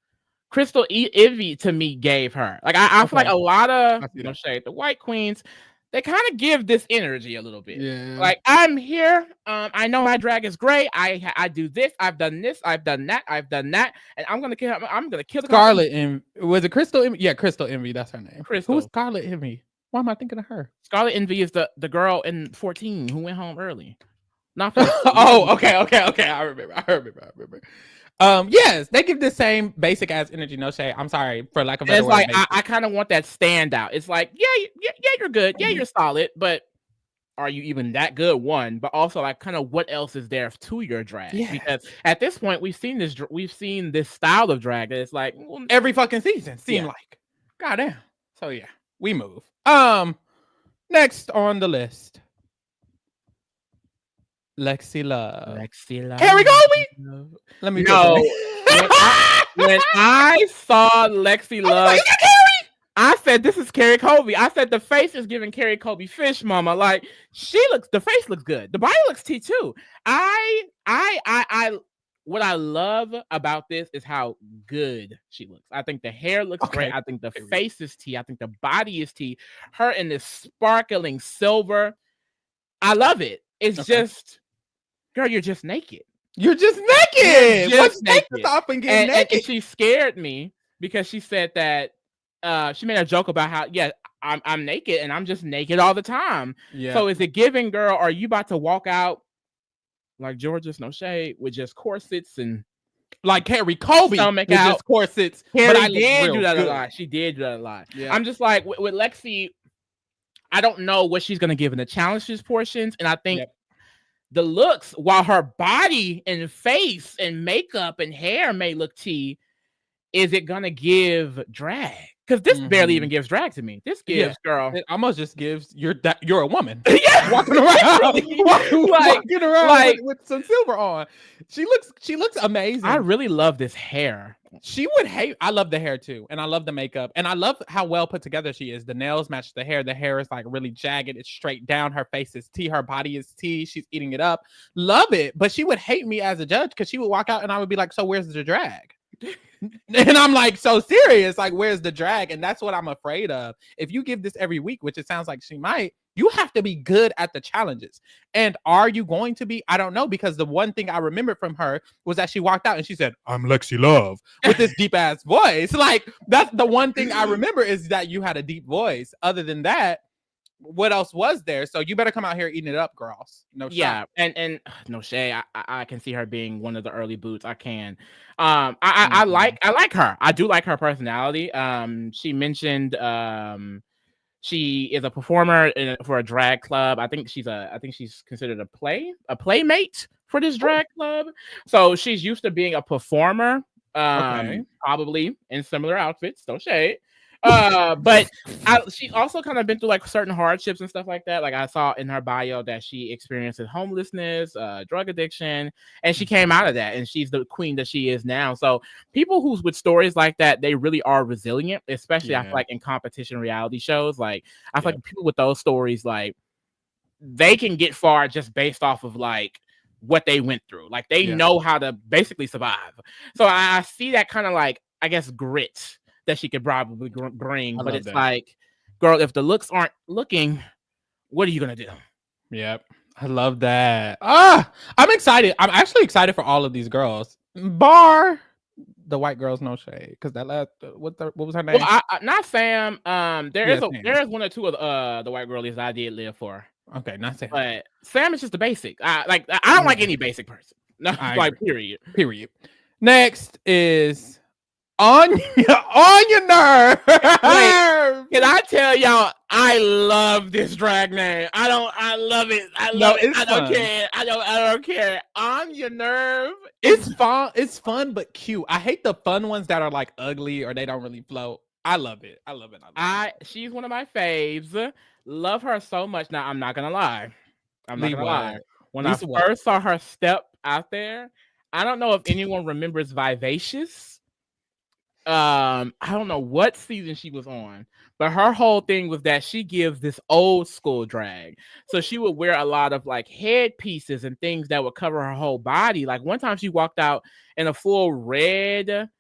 Crystal Envy to me gave her. Like I feel like a lot of shade. The white queens, they kind of give this energy a little bit. Yeah. Like I'm here. I know my drag is great. I do this. I've done this. I've done that. I've done that. And I'm gonna kill the Scarlet Envy. Was it Crystal Envy? Yeah, Crystal Envy. That's her name. Crystal. Who's Scarlet Envy? Why am I thinking of her? Scarlet Envy is the girl in 14 who went home early. Not oh, okay. I remember. Yes, they give the same basic ass energy. No shade. I'm sorry for lack of better word. It's like I kind of want that standout. It's like yeah, you're good. Yeah, you're solid, but are you even that good? One, but also like kind of what else is there to your drag? Yes. Because at this point we've seen this style of drag that it's like every fucking season seem like. Goddamn. So yeah, we move. Next on the list. Lexi Love. Kori King. Let me know. When I saw Lexi Love, I said, "This is Kori King." I said, "The face is giving Kori King fish, mama." Like the face looks good. The body looks tea too. What I love about this is how good she looks. I think the hair looks great. I think the face is tea. I think the body is tea. Her in this sparkling silver. I love it. It's just. Girl, you're just naked. You're just naked. Just naked. Off and get naked. And she scared me because she said that she made a joke about how I'm naked and I'm just naked all the time. Yeah. So is it giving, girl? Are you about to walk out like Georgia, no shade, with just corsets and like Carrie Colby Stomach with out. just corsets. Carrie But I did look do real that good. a lot. She did do that a lot. Yeah. I'm just like with Lexi, I don't know what she's gonna give in the challenges portions, and I think the looks, while her body and face and makeup and hair may look tea, is it gonna give drag? Because this barely even gives drag to me. This gives girl. It almost just gives you're a woman. Yeah, walking around, walking around like, with some silver on. She looks amazing. I really love this hair. She would hate. I love the hair too, and I love the makeup, and I love how well put together she is. The nails match the hair. The hair is like really jagged. It's straight down. Her face is tea. Her body is tea. She's eating it up. Love it. But she would hate me as a judge because she would walk out, and I would be like, "So where's the drag?" And I'm like, so serious, like, where's the drag? And that's what I'm afraid of. If you give this every week, which it sounds like she might, you have to be good at the challenges. And are you going to be? I don't know, because the one thing I remember from her was that she walked out and she said, "I'm Lexi Love," with this deep ass voice. Like, that's the one thing I remember, is that you had a deep voice. Other than that, what else was there? So you better come out here eating it up, girls. No shot. And no shade. I can see her being one of the early boots. I can. I like her. I do like her personality. She mentioned she is a performer for a drag club. I think she's considered a playmate for this drag club. So she's used to being a performer. Probably in similar outfits. Don't shade. But she also kind of been through like certain hardships and stuff like that. Like I saw in her bio that she experienced homelessness, drug addiction, and she came out of that, and she's the queen that she is now. So people who's with stories like that, they really are resilient, especially I feel like in competition reality shows. Like I feel like people with those stories, like they can get far just based off of like what they went through. Like they know how to basically survive. So I see that kind of like, I guess, grit that she could probably bring, but it's like, girl, if the looks aren't looking, what are you gonna do? Yep, I love that. I'm excited. I'm actually excited for all of these girls, bar the white girls. No shade, because that last what was her name? Well, not Sam. There is one or two of the white girlies I did live for. Okay, not Sam, but Sam is just the basic. I don't like any basic person. No, like period. Next is Onya Nurve. Can I tell y'all, I love this drag name. I love it. I don't care. I don't care. Onya Nurve. It's fun. It's fun, but cute. I hate the fun ones that are like ugly or they don't really float. I love it. She's one of my faves. Love her so much. Now, I'm not gonna lie. When I first saw her step out there, I don't know if anyone remembers Vivacious. I don't know what season she was on, but her whole thing was that she gives this old school drag. So she would wear a lot of like headpieces and things that would cover her whole body. Like one time she walked out in a full red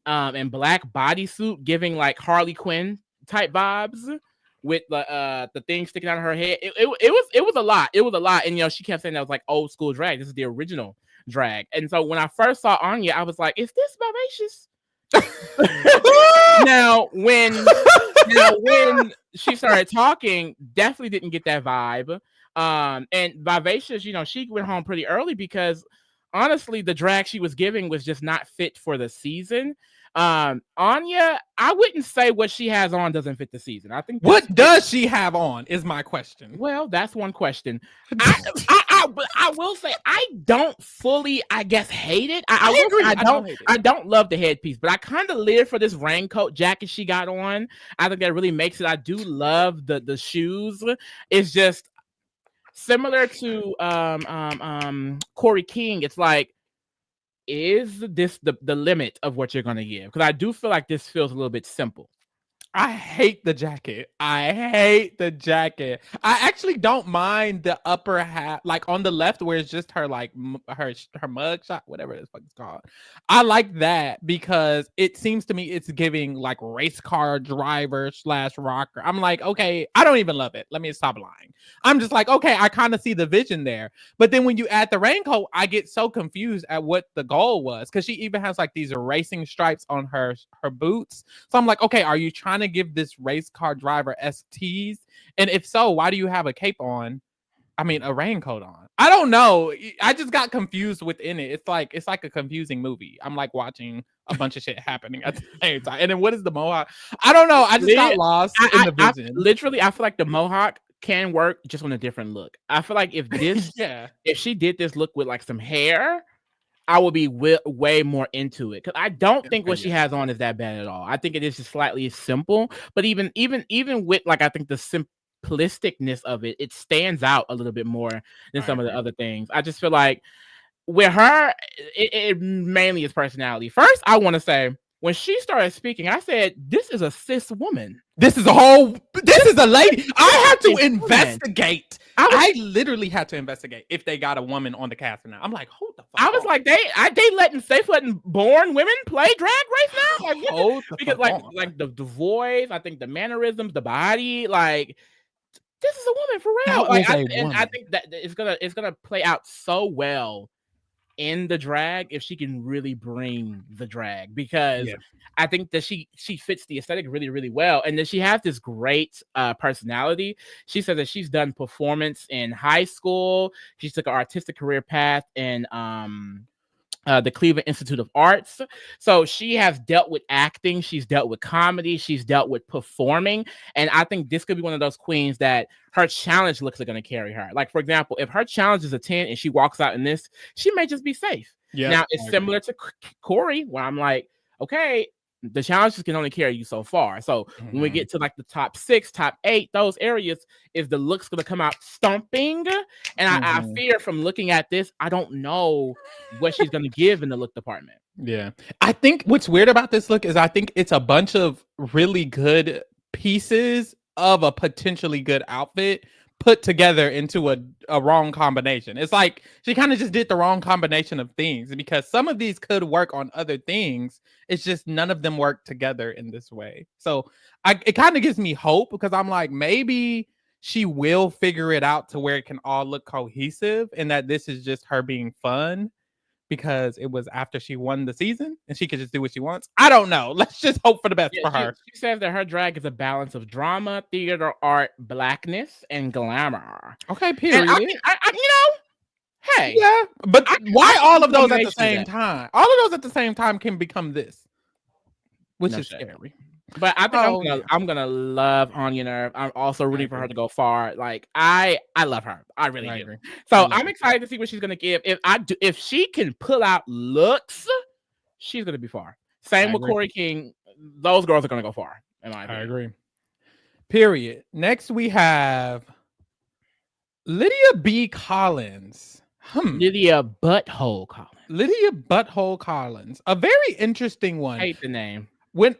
and black bodysuit, giving like Harley Quinn type vibes with the thing sticking out of her head. It was a lot. It was a lot. And she kept saying that was like old school drag. This is the original drag. And so when I first saw Onya, I was like, is this Vivacious? now when she started talking, definitely didn't get that vibe. And Vivacious, she went home pretty early because honestly, the drag she was giving was just not fit for the season. Onya, I wouldn't say what she has on doesn't fit the season. I think what does she have on is my question. Well, that's one question. I will say I don't fully, I guess, hate it. I agree. I don't love the headpiece, but I kind of live for this raincoat jacket she got on. I think that really makes it. I do love the shoes. It's just similar to Kori King. It's like, is this the limit of what you're going to give? Because I do feel like this feels a little bit simple. I hate the jacket. I actually don't mind the upper half, like on the left where it's just her like her mug shot, whatever it's called. I like that because it seems to me it's giving like race car driver / rocker. I'm like, okay, I don't even love it. Let me stop lying. I'm just like, okay, I kind of see the vision there. But then when you add the raincoat, I get so confused at what the goal was, because she even has like these racing stripes on her boots. So I'm like, okay, are you trying to give this race car driver STs? And if so, why do you have a cape on I mean, a raincoat on. I don't know. I just got confused within it. It's like a confusing movie. I'm like watching a bunch of shit happening at the same time. And then what is the mohawk? I don't know. I just got lost in the vision. I feel like the mohawk can work just on a different look. I feel like if this, if she did this look with like some hair, I would be way more into it, because I don't think what she has on is that bad at all. I think it is just slightly simple, but even with like, I think the simplisticness of it, it stands out a little bit more than some of the other things. I just feel like with her, it mainly is personality. First, I want to say, when she started speaking, I said, this is a cis woman. This is a lady. I had to investigate. I literally had to investigate if they got a woman on the cast or not. I'm like, hold the fuck. I was like, they letting born women play Drag Race now? Like, because like the voice, I think the mannerisms, the body, like, this is a woman for real. Like, I think that it's gonna play out so well in the drag if she can really bring the drag, because I think that she fits the aesthetic really, really well. And then she has this great personality. She said that she's done performance in high school. She took an artistic career path in the Cleveland Institute of Arts. So she has dealt with acting, she's dealt with comedy, she's dealt with performing. And I think this could be one of those queens that her challenge looks are going to carry her. Like, for example, if her challenge is a 10 and she walks out in this, she may just be safe. Now, it's similar to Kori, where I'm like, okay, the challenges can only carry you so far. So when we get to like the top 6, top 8, those areas, is the looks going to come out stomping? And I fear from looking at this, I don't know what she's going to give in the look department. Yeah. I think what's weird about this look is I think it's a bunch of really good pieces of a potentially good outfit put together into a wrong combination. It's like she kind of just did the wrong combination of things, because some of these could work on other things. It's just none of them work together in this way. So it kind of gives me hope, because I'm like, maybe she will figure it out to where it can all look cohesive, and that this is just her being fun because it was after she won the season and she could just do what she wants. I don't know. Let's just hope for the best for her. She says that her drag is a balance of drama, theater, art, blackness, and glamour. Okay, period. And hey. Yeah, but why all of those at the same time? All of those at the same time can become this, which is scary. But I think I'm gonna love Onya Nurve. I'm also rooting for her to go far. Like, I love her. I really do. Agree. So I'm excited to see what she's gonna give. If she can pull out looks, she's gonna be far. Same with Kori King. Those girls are gonna go far. In my opinion. I agree. Period. Next we have Lydia B. Kollins. Lydia Butthole Kollins. Lydia Butthole Kollins. A very interesting one. I hate the name. When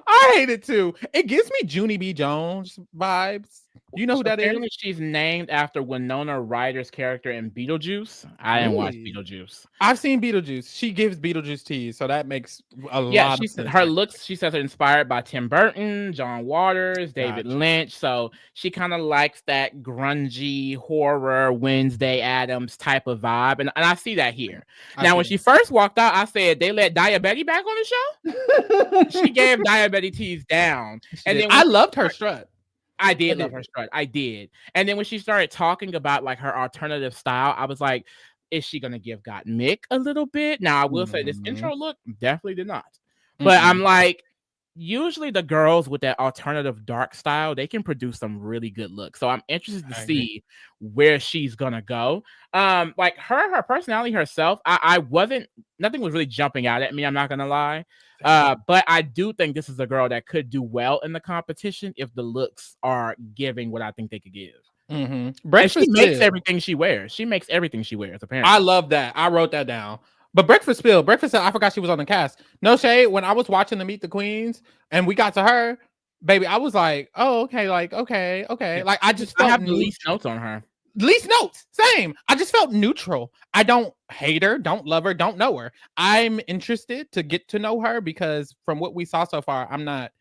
I hate it too. It gives me Junie B. Jones vibes. You know who that is? She's named after Winona Ryder's character in Beetlejuice. I didn't watch Beetlejuice. I've seen Beetlejuice. She gives Beetlejuice tease, so that makes a lot of sense. Her looks, she says, are inspired by Tim Burton, John Waters, David Lynch. So she kind of likes that grungy horror Wednesday Addams type of vibe, and I see that here. Now, when she first walked out, I said they let Diabetti back on the show. She gave Diabetti tease down, and then I loved her strut. I did love her strut. I did. And then when she started talking about like her alternative style, I was like, is she gonna give Gottmik a little bit? Now I will say this intro look definitely did not. But I'm like, usually the girls with that alternative dark style, they can produce some really good looks. So I'm interested to see where she's gonna go. Like her personality herself, nothing was really jumping out at me, I'm not gonna lie. But I do think this is a girl that could do well in the competition if the looks are giving what I think they could give. And she makes everything she wears. Apparently. I love that. I wrote that down. But Breakfast Bill, I forgot she was on the cast. No shade. When I was watching the Meet the Queens and we got to her, baby, I was like, oh, okay, like, okay. Like, I have the least notes on her. Least notes, same. I just felt neutral. I don't hate her, don't love her, don't know her. I'm interested to get to know her because from what we saw so far, I'm not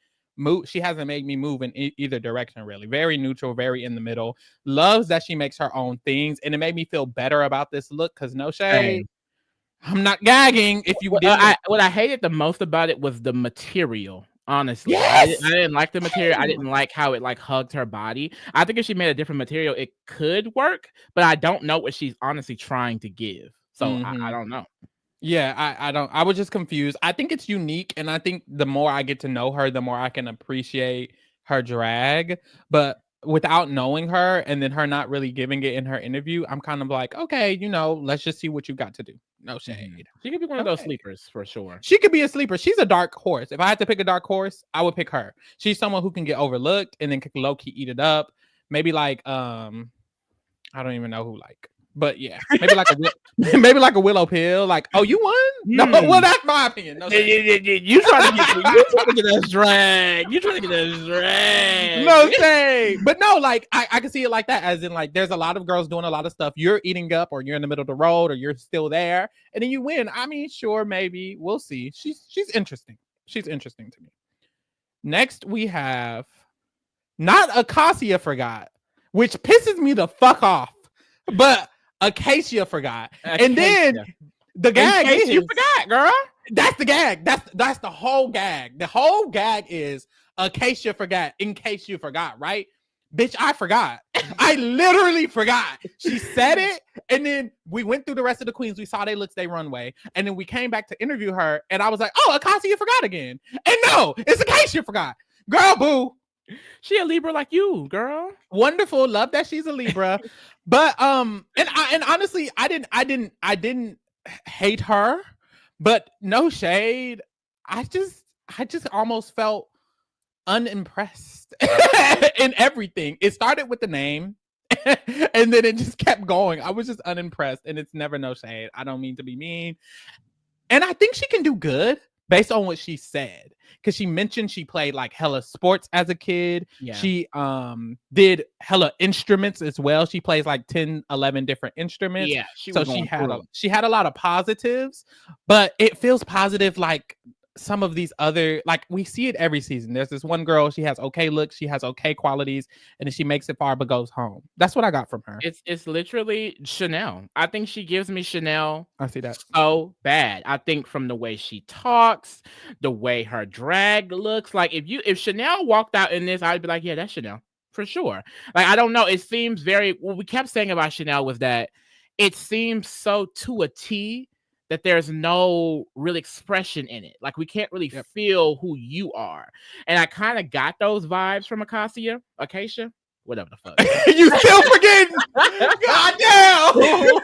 she hasn't made me move in either direction, really. Very neutral, very in the middle. Loves that she makes her own things, and it made me feel better about this look because no shade. I'm not gagging. If you what I hated the most about it was the material. Honestly, Yes! I didn't like the material. I didn't like how it like hugged her body. I think if she made a different material, it could work, but I don't know what she's honestly trying to give. So I don't know. Yeah, I don't. I was just confused. I think it's unique, and I think the more I get to know her, the more I can appreciate her drag. But without knowing her, and then her not really giving it in her interview, I'm kind of like, okay, let's just see what you got to do. No shade. She could be one of those sleepers for sure. She could be a sleeper. She's a dark horse. If I had to pick a dark horse, I would pick her. She's someone who can get overlooked and then can low key eat it up. Maybe like I don't even know who like. But yeah, maybe like a Willow Pill. Like, oh, you won? No, well, that's my opinion. No, you trying to get us drag. You trying to get us drag. No shade. But no, like I can see it like that, as in like there's a lot of girls doing a lot of stuff. You're eating up, or you're in the middle of the road, or you're still there, and then you win. I mean, sure, maybe we'll see. She's interesting. She's interesting to me. Next, we have not Acacia Forgot, which pisses me the fuck off, but Acacia Forgot. And then the gag is you forgot, girl. That's the gag. That's the whole gag. The whole gag is Acacia Forgot, in case you forgot, right? Bitch, I forgot. I literally forgot. She said it, and then we went through the rest of the queens. We saw they looks, they runway, and then we came back to interview her, and I was like, oh, Acacia Forgot again. And no, it's Acacia Forgot. Girl, boo. She a Libra like you, girl. Wonderful. Love that she's a Libra. But and honestly, I didn't hate her, but no shade. I just almost felt unimpressed in everything. It started with the name and then it just kept going. I was just unimpressed, and it's never no shade. I don't mean to be mean. And I think she can do good based on what she said, because she mentioned she played like hella sports as a kid. Yeah. She did hella instruments as well. She plays like 10, 11 different instruments. Yeah, she had a lot of positives, but it feels positive like some of these other, like we see it every season. There's this one girl, she has okay looks, she has okay qualities, and then she makes it far but goes home. That's what I got from her. It's literally Chanel. I think she gives me Chanel. I see that so bad. I think from the way she talks, the way her drag looks, like if Chanel walked out in this, I'd be like, yeah, that's Chanel for sure. Like, I don't know, it seems very, what we kept saying about Chanel was that it seems so to a T that there's no real expression in it. Like, we can't really feel who you are. And I kind of got those vibes from Acacia, whatever the fuck. You still forgetting? Goddamn.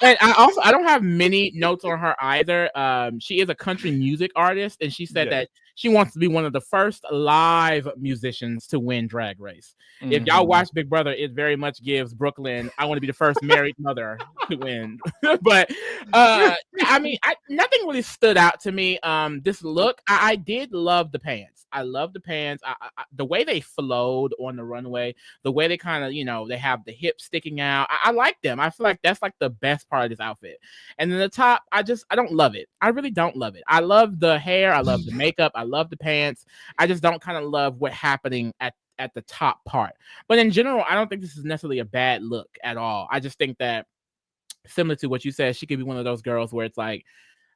And I don't have many notes on her either. She is a country music artist, and she said that she wants to be one of the first live musicians to win Drag Race. Mm-hmm. If y'all watch Big Brother, it very much gives Brooklyn, I want to be the first married mother to win. But I mean, nothing really stood out to me. This look, I did love the pants. I love the pants. The way they flowed on the runway, the way they kind of, they have the hips sticking out. I like them. I feel like that's like the best part of this outfit. And then the top, I don't love it. I really don't love it. I love the hair. I love the makeup. I love the pants. I just don't kind of love what's happening at the top part. But in general, I don't think this is necessarily a bad look at all. I just think that, similar to what you said, she could be one of those girls where it's like,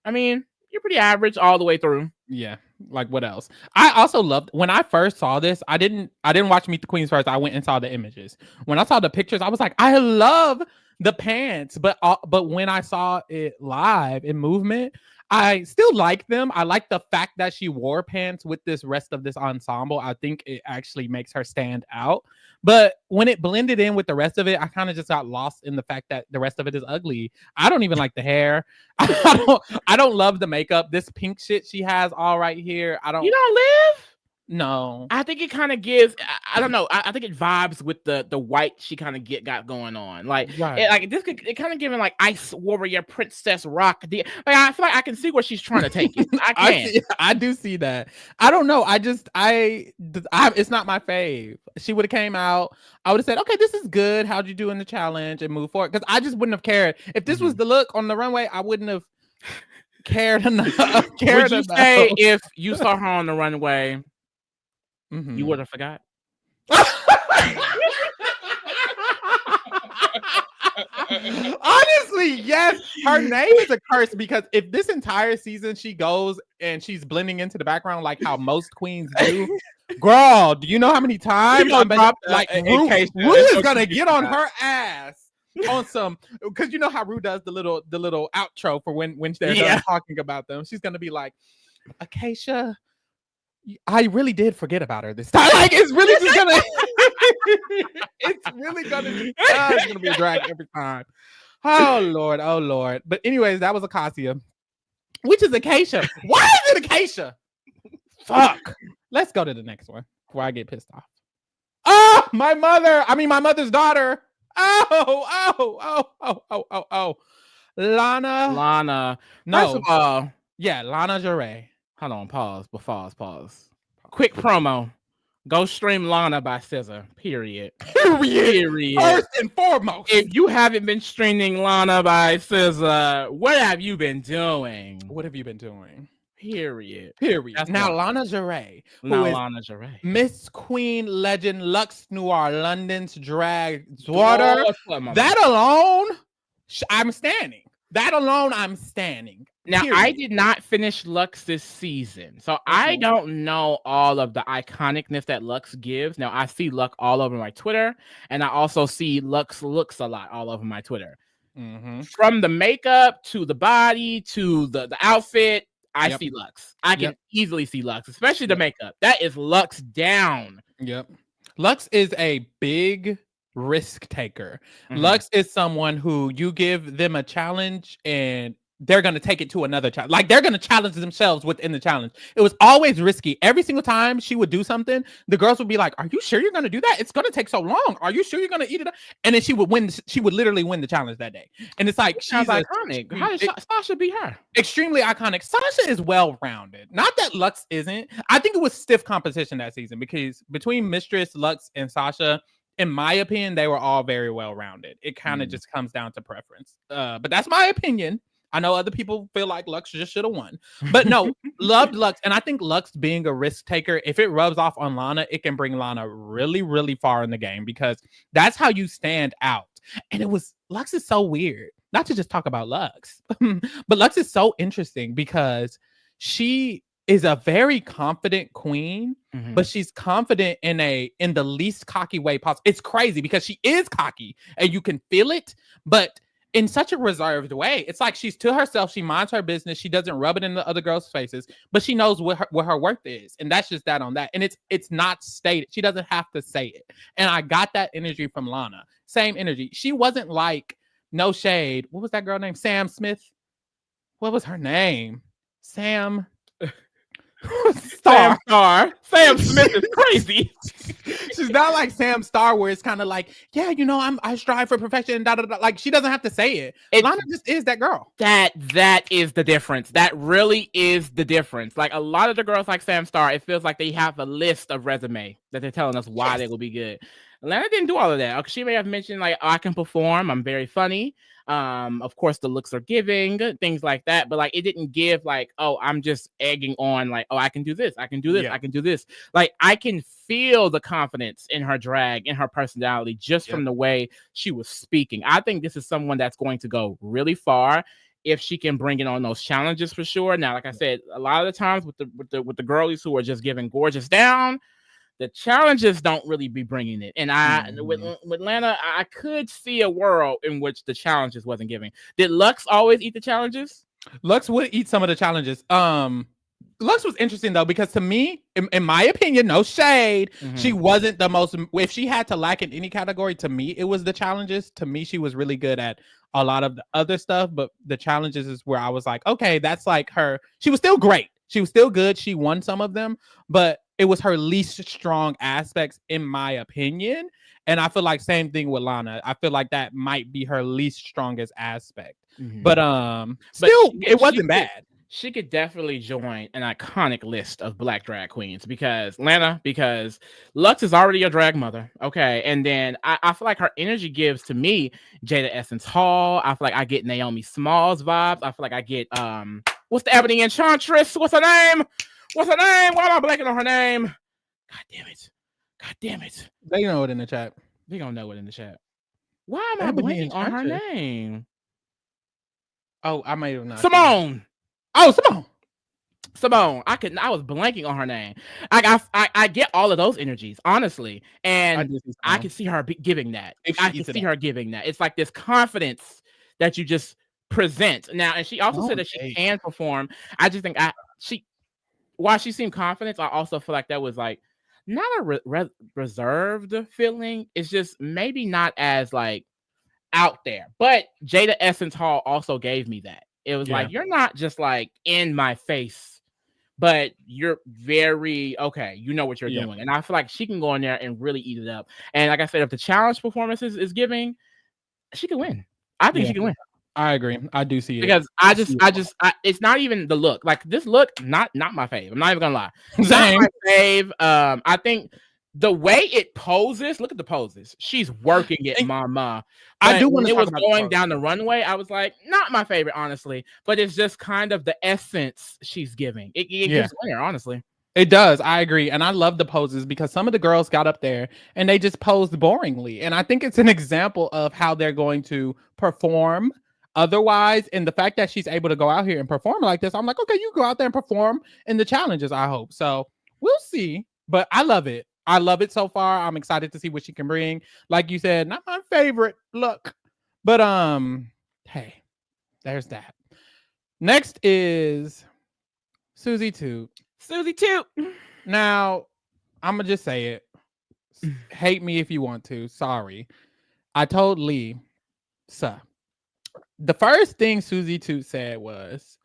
I mean, you're pretty average all the way through. Yeah. Like, what else? I also loved, when I first saw this, I didn't watch Meet the Queens first. I went and saw the images. When I saw the pictures, I was like, I love the pants. But when I saw it live in movement, I still like them. I like the fact that she wore pants with this rest of this ensemble. I think it actually makes her stand out. But when it blended in with the rest of it, I kind of just got lost in the fact that the rest of it is ugly. I don't even like the hair. I don't love the makeup. This pink shit she has all right here. You don't live? No. I think it kind of gives, I don't know. I think it vibes with the white she kind of got going on. Like, it kind of giving like Ice Warrior Princess Rock. Like, I feel like I can see where she's trying to take it. I do see that. I don't know. It's not my fave. She would have came out. I would have said, okay, this is good. How'd you do in the challenge, and move forward? Because I just wouldn't have cared. If this was the look on the runway, I wouldn't have cared enough. Would you say if you saw her on the runway, you would have forgot? Honestly, yes. her name is a curse because if this entire season she goes and she's blending into the background like how most queens do, girl, do you know how many times I'm drop Ru is gonna get on her ass on some, because you know how Ru does the little outro for when they're done talking about them. She's gonna be like, Acacia, I really did forget about her this time. Like it's really just gonna it's really gonna be it's gonna be a drag every time. Oh Lord. But anyways, that was Acacia. Which is Acacia? Why is it Acacia? Fuck. Let's go to the next one before I get pissed off. Oh, my mother's daughter. Oh. Lana. No. First of all, Lana Ja'Rae. Hold on, pause. Quick promo. Go stream Lana by SZA. Period. First and foremost. If you haven't been streaming Lana by SZA, what have you been doing? Period. That's now Lana Ja'Rae. Lana Ja'Rae. Miss Queen Legend Lux Noir London's drag daughter. That alone, I'm standing. Now, I did not finish Lux this season, so I don't know all of the iconicness that Lux gives. Now, I see Lux all over my Twitter, and I also see Lux looks a lot all over my Twitter. From the makeup to the body to the outfit, I see Lux. I can easily see Lux, especially the makeup. That is Lux down. Lux is a big risk taker. Lux is someone who you give them a challenge and they're going to take it to another challenge. Like they're going to challenge themselves within the challenge. It was always risky. Every single time she would do something, the girls would be like, are you sure you're going to do that? It's going to take so long. Are you sure you're going to eat it up? And then she would win. She would literally win the challenge that day. And it's like, she's iconic. How did Sasha be her? Extremely iconic. Sasha is well-rounded. Not that Lux isn't. I think it was stiff competition that season because between Mistress, Lux, and Sasha, in my opinion, they were all very well-rounded. It kind of just comes down to preference. But that's my opinion. I know other people feel like Lux just should have won. But no, loved Lux. And I think Lux being a risk taker, if it rubs off on Lana, it can bring Lana really, really far in the game because that's how you stand out. And Lux is so weird. Not to just talk about Lux, but Lux is so interesting because she is a very confident queen, but she's confident in the least cocky way possible. It's crazy because she is cocky and you can feel it, but in such a reserved way. It's like she's to herself. She minds her business. She doesn't rub it in the other girls' faces, but she knows what her worth is. And that's just that on that. And it's not stated. She doesn't have to say it. And I got that energy from Lana. Same energy. She wasn't like, no shade. What was that girl named? Sam Smith? What was her name? Sam Star. Sam Smith is crazy. She's not like Sam Star, where it's kind of like, yeah, you know, I strive for perfection and da da da. Like she doesn't have to say it. Lana just is that girl. That is the difference. That really is the difference. Like a lot of the girls like Sam Star, it feels like they have a list of resume that they're telling us why they will be good. Lana didn't do all of that. She may have mentioned like, I can perform. I'm very funny. Of course, the looks are giving, things like that. But like, it didn't give like, oh, I'm just egging on like, oh, I can do this. I can do this. I can do this. Like, I can feel the confidence in her drag, in her personality, just from the way she was speaking. I think this is someone that's going to go really far if she can bring it on those challenges for sure. Now, like I said, a lot of the times with the girlies who are just giving gorgeous down, the challenges don't really be bringing it. And with Lana, I could see a world in which the challenges wasn't giving. Did Lux always eat the challenges? Lux would eat some of the challenges. Lux was interesting though, because to me, in my opinion, no shade, she wasn't the most, if she had to lack in any category, to me, it was the challenges. To me, she was really good at a lot of the other stuff, but the challenges is where I was like, okay, that's like her. She was still great. She was still good. She won some of them, but it was her least strong aspects, in my opinion. And I feel like same thing with Lana. I feel like that might be her least strongest aspect. But still, it wasn't bad. She could definitely join an iconic list of Black drag queens because Lux is already a drag mother. Okay. And then I feel like her energy gives to me Jada Essence Hall. I feel like I get Naomi Smalls vibes. I feel like I get what's the Ebony Enchantress? What's her name? Why am I blanking on her name? God damn it. They know it in the chat. They gonna know it in the chat. Why am I blanking on her name? Oh, I might have not. Simone. Oh, Simone. Simone. I was blanking on her name. I get all of those energies, honestly, and I can see her giving that. I can see her giving that. It's like this confidence that you just present now. And she also said that she can perform. I just think while she seemed confident, I also feel like that was like not a reserved feeling. It's just maybe not as like out there. But Jada Essence Hall also gave me that. It was like, you're not just like in my face, but you're very okay. You know what you're doing. And I feel like she can go in there and really eat it up. And like I said, if the challenge performance is giving, she can win. I think she can win. I agree. I do see it. Because it's not even the look. Like this look, not my fave. I'm not even gonna lie. Same. Not my fave. I think the way it poses, look at the poses. She's working it, mama. I do want to. It was going down the runway. I was like, not my favorite, honestly. But it's just kind of the essence she's giving. It gives winner, honestly. It does. I agree. And I love the poses because some of the girls got up there and they just posed boringly. And I think it's an example of how they're going to perform otherwise. And the fact that she's able to go out here and perform like this, I'm like, okay, you go out there and perform in the challenges, I hope. So we'll see. But I love it. I love it so far. I'm excited to see what she can bring. Like you said, not my favorite look. But hey, there's that. Next is Suzie Toot. Suzie Toot. Now, I'm going to just say it. Hate me if you want to. Sorry. I told Lee, the first thing Suzie Toot said was,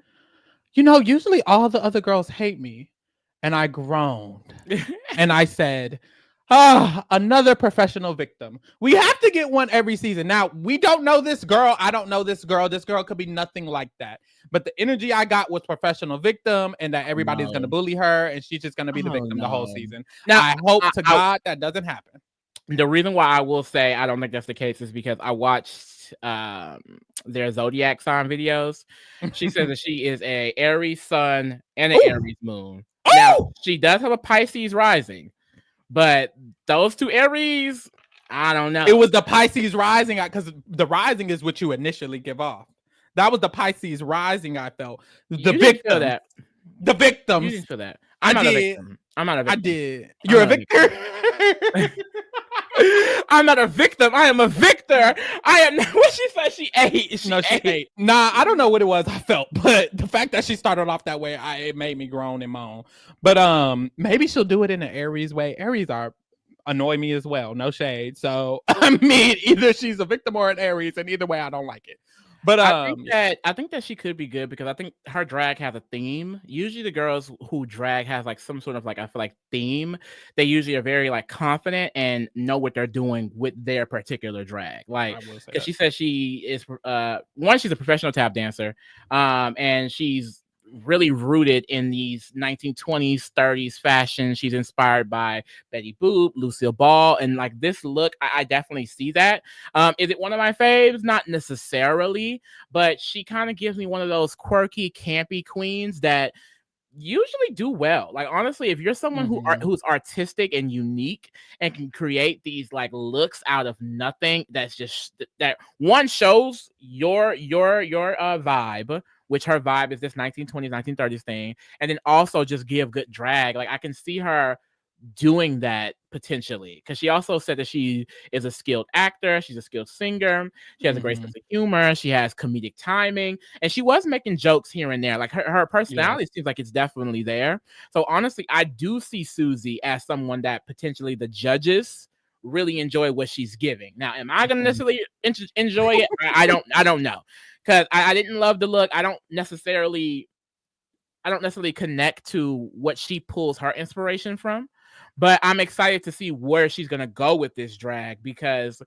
usually all the other girls hate me. And I groaned. And I said, another professional victim. We have to get one every season. Now, we don't know this girl. I don't know this girl. This girl could be nothing like that. But the energy I got was professional victim and that everybody's going to bully her and she's just going to be the victim the whole season. Now, I hope to God that doesn't happen. The reason why I will say I don't think that's the case is because I watched their zodiac sign videos. She says that she is a Aries sun and an Aries moon. Now, she does have a Pisces rising, but those two Aries, I don't know. It was the Pisces rising because the rising is what you initially give off. That was the Pisces rising I felt. The victim. Feel that. The victims. You didn't feel that. I'm not a victim. I did. You're a victor? I'm not a victim. I am a victor. I am. What she said she ate. She ate. Nah, I don't know what it was I felt, but the fact that she started off that way, it made me groan and moan. But maybe she'll do it in an Aries way. Aries annoy me as well. No shade. So I mean, either she's a victim or an Aries, and either way, I don't like it. But I think that she could be good because I think her drag has a theme. Usually the girls who drag has like some sort of like, I feel like theme. They usually are very like confident and know what they're doing with their particular drag. Like, because she says she is she's a professional tap dancer, and she's really rooted in these 1920s 30s fashion. She's inspired by Betty Boop, Lucille Ball, and like this look, I definitely see that. Is it one of my faves? Not necessarily, but she kind of gives me one of those quirky, campy queens that usually do well. Like honestly, if you're someone who's artistic and unique and can create these like looks out of nothing, that's just that one shows your vibe, which her vibe is this 1920s 1930s thing, and then also just give good drag. Like I can see her doing that potentially because she also said that she is a skilled actor, she's a skilled singer, she has a great sense of humor, she has comedic timing, and she was making jokes here and there. Like her personality seems like it's definitely there. So honestly, I do see Suzie as someone that potentially the judges really enjoy what she's giving. Now, am I gonna necessarily enjoy it? I don't know, because I didn't love the look. I don't necessarily connect to what she pulls her inspiration from. But I'm excited to see where she's going to go with this drag, because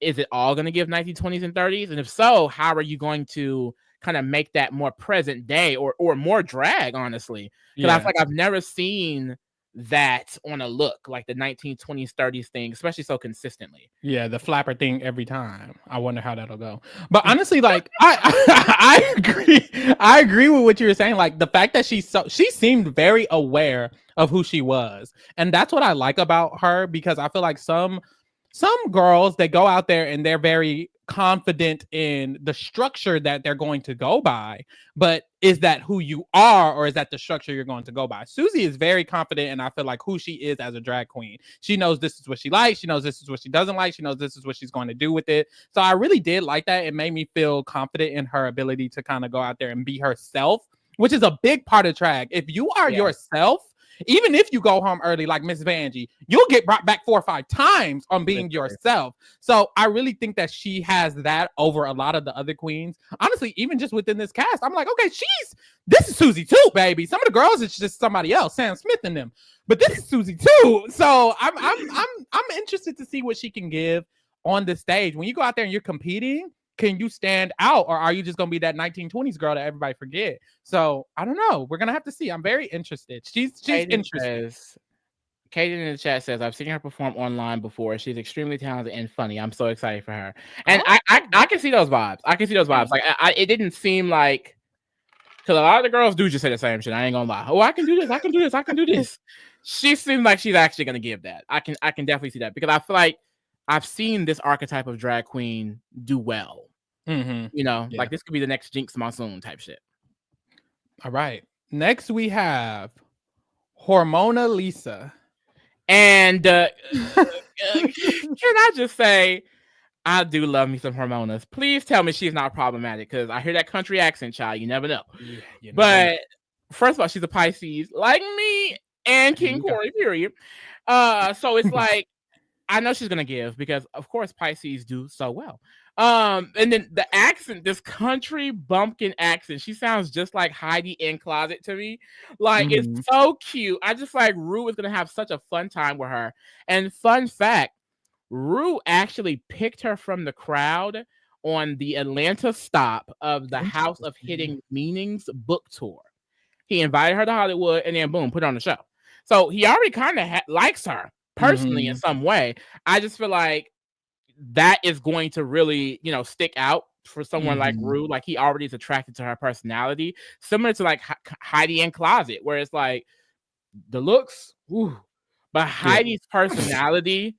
is it all going to give 1920s and 30s? And if so, how are you going to kind of make that more present day or more drag, honestly? Because I feel like I've never seen that on a look like the 1920s 30s thing, especially so consistently. Yeah, the flapper thing every time. I wonder how that'll go. But honestly, like I agree with what you were saying. Like the fact that she seemed very aware of who she was, and that's what I like about her, because I feel like some some girls, they go out there and they're very confident in the structure that they're going to go by, but is that who you are, or is that the structure you're going to go by? Suzie is very confident, and I feel like who she is as a drag queen. She knows this is what she likes, she knows this is what she doesn't like, she knows this is what she's going to do with it. So I really did like that. It made me feel confident in her ability to kind of go out there and be herself, which is a big part of drag. If you are yourself, even if you go home early like Miss Vanjie, you'll get brought back 4 or 5 times on being yourself. So I really think that she has that over a lot of the other queens. Honestly, even just within this cast, I'm like, okay, this is Suzie Toot, baby. Some of the girls, it's just somebody else, Sam Smith and them. But this is Suzie Toot. So I'm interested to see what she can give on the stage. When you go out there and you're competing, can you stand out, or are you just gonna be that 1920s girl that everybody forget? So I don't know. We're gonna have to see. I'm very interested. She's interested. Katie in the chat says, I've seen her perform online before. She's extremely talented and funny. I'm so excited for her. And I can see those vibes. Like it didn't seem like, because a lot of the girls do just say the same shit. I ain't gonna lie. Oh, I can do this. I can do this. I can do this. She seems like she's actually gonna give that. I can definitely see that, because I feel like I've seen this archetype of drag queen do well. You know, like this could be the next Jinx Monsoon type shit. All right. Next we have Hormona Lisa. And can I just say, I do love me some Hormonas. Please tell me she's not problematic, because I hear that country accent, child. You never know. But first of all, she's a Pisces, like me and King Kori, period. So it's like, I know she's gonna give, because of course Pisces do so well. And then the accent, this country bumpkin accent, she sounds just like Heidi in Closet to me. Like it's so cute. I just like Rue is gonna have such a fun time with her. And fun fact, Rue actually picked her from the crowd on the Atlanta stop of the House of Hidden Meanings book tour. He invited her to Hollywood, and then boom, put her on the show. So he already kind of likes her personally in some way. I just feel like that is going to really, stick out for someone like Rue. Like he already is attracted to her personality, similar to like Heidi in Closet, where it's like the looks, but Heidi's personality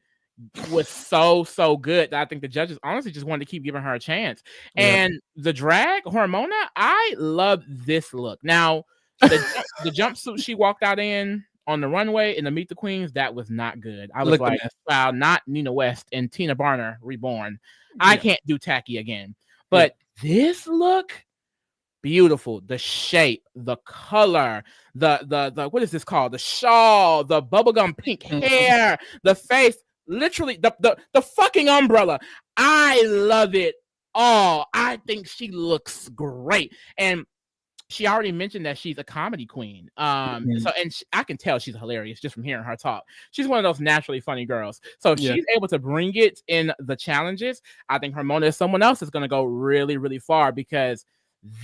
was so good that I think the judges honestly just wanted to keep giving her a chance. And the drag Hormona, I love this look. Now the jumpsuit she walked out in on the runway in the Meet the Queens, that was not good. I was like, wow, not Nina West and Tina Barner reborn. I can't do tacky again. But this look, beautiful. The shape, the color, the what is this called? The shawl, the bubblegum pink hair, the face, literally the fucking umbrella. I love it all. I think she looks great. And she already mentioned that she's a comedy queen. I can tell she's hilarious just from hearing her talk. She's one of those naturally funny girls. So if she's able to bring it in the challenges, I think Hormona is someone else that's going to go really, really far, because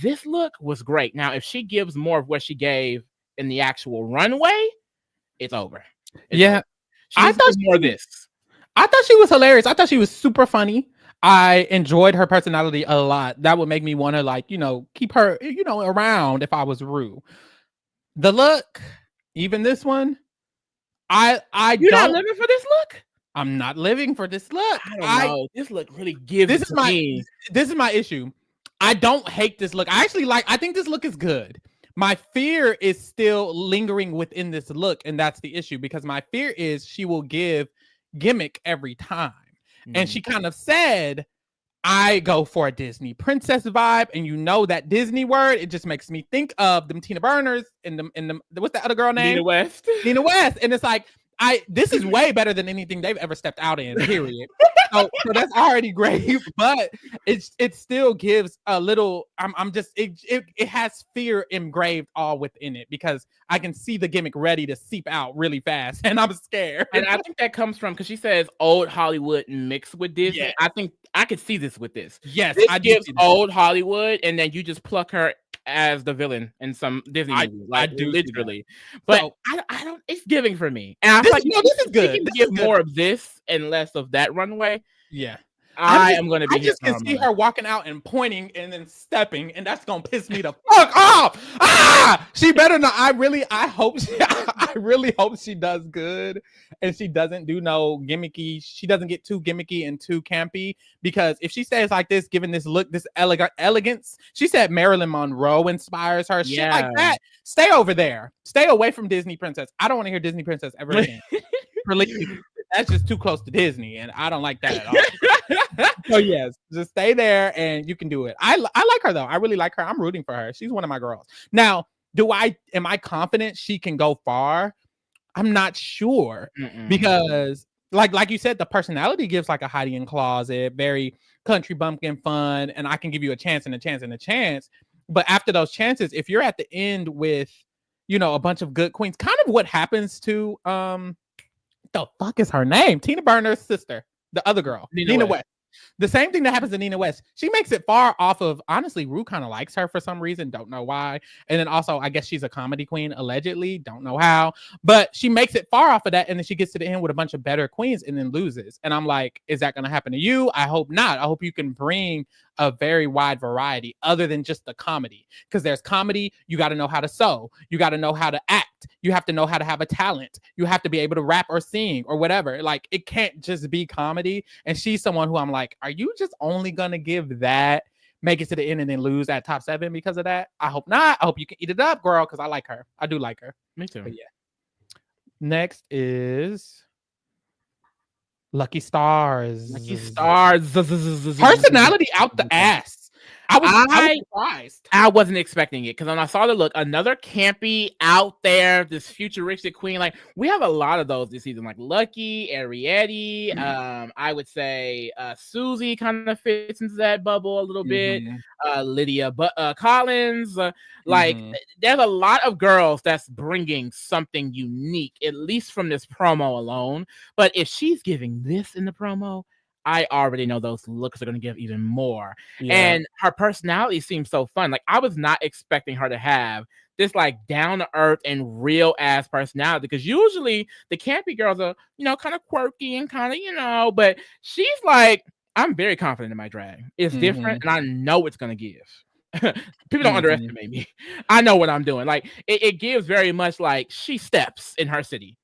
this look was great. Now, if she gives more of what she gave in the actual runway, it's over. I thought more of this. I thought she was hilarious. I thought she was super funny. I enjoyed her personality a lot. That would make me want to keep her, around if I was Rue. The look, even this one, You're not living for this look? I'm not living for this look. I don't know. This look really gives this is my issue. I don't hate this look. I think this look is good. My fear is still lingering within this look, and that's the issue, because my fear is she will give gimmick every time. And she kind of said, I go for a Disney princess vibe, and that Disney word, it just makes me think of them Tina Burners and the what's the other girl name? Nina West. And it's like, this is way better than anything they've ever stepped out in, period. so that's already great, but it still gives a little, it has fear engraved all within it, because I can see the gimmick ready to seep out really fast, and I'm scared. And I think that comes from, because she says old Hollywood mixed with Disney. Yeah. I think I could see this with this. Yes, this gives old Hollywood, and then you just pluck her as the villain in some Disney movie, literally. But so, I don't. It's giving for me, and I feel like this is good. Give more of this and less of that runway. Yeah, I am going to be. I just can see her walking out and pointing and then stepping, and that's gonna piss me the fuck off. She better not. I really hope she does good, and she doesn't do no gimmicky. She doesn't get too gimmicky and too campy, because if she stays like this, given this look, this elegance, she said Marilyn Monroe inspires her. Shit like that. Stay over there. Stay away from Disney Princess. I don't want to hear Disney Princess ever again. That's just too close to Disney, and I don't like that at all. So yes, just stay there, and you can do it. I like her though. I really like her. I'm rooting for her. She's one of my girls. Now, am I confident she can go far? I'm not sure. Because like you said, the personality gives like a hiding in closet, very country bumpkin fun, and I can give you a chance and a chance and a chance. But after those chances, if you're at the end with, a bunch of good queens, kind of what happens to the fuck is her name? Tina Burner's sister, the other girl, Nina West. The same thing that happens to Nina West. She makes it far off of, honestly, Rue kind of likes her for some reason. Don't know why. And then also, I guess she's a comedy queen, allegedly. Don't know how. But she makes it far off of that. And then she gets to the end with a bunch of better queens and then loses. And I'm like, is that going to happen to you? I hope not. I hope you can bring a very wide variety other than just the comedy. Because there's comedy, you got to know how to sew. You got to know how to act. You have to know how to have a talent. You have to be able to rap or sing or whatever. Like, it can't just be comedy. And she's someone who I'm like, are you just only going to give that, make it to the end, and then lose at top 7 because of that? I hope not. I hope you can eat it up, girl, because I like her. I do like her. Me too. But yeah. Next is Lucky Starzzz. Lucky Starzzz. Personality out the ass. I was surprised. I wasn't expecting it, because when I saw the look, another campy out there, this futuristic queen. Like, we have a lot of those this season, like Lucky, Arrietty. I would say Suzie kind of fits into that bubble a little bit. Lydia, but Kollins. There's a lot of girls that's bringing something unique, at least from this promo alone. But if she's giving this in the promo, I already know those looks are going to give even more. Yeah. And her personality seems so fun. Like, I was not expecting her to have this like down to earth and real ass personality, because usually the campy girls are, kind of quirky and kind of, but she's like, I'm very confident in my drag. It's different, and I know it's going to give. People don't underestimate me. I know what I'm doing. Like, it gives very much like she steps in her city.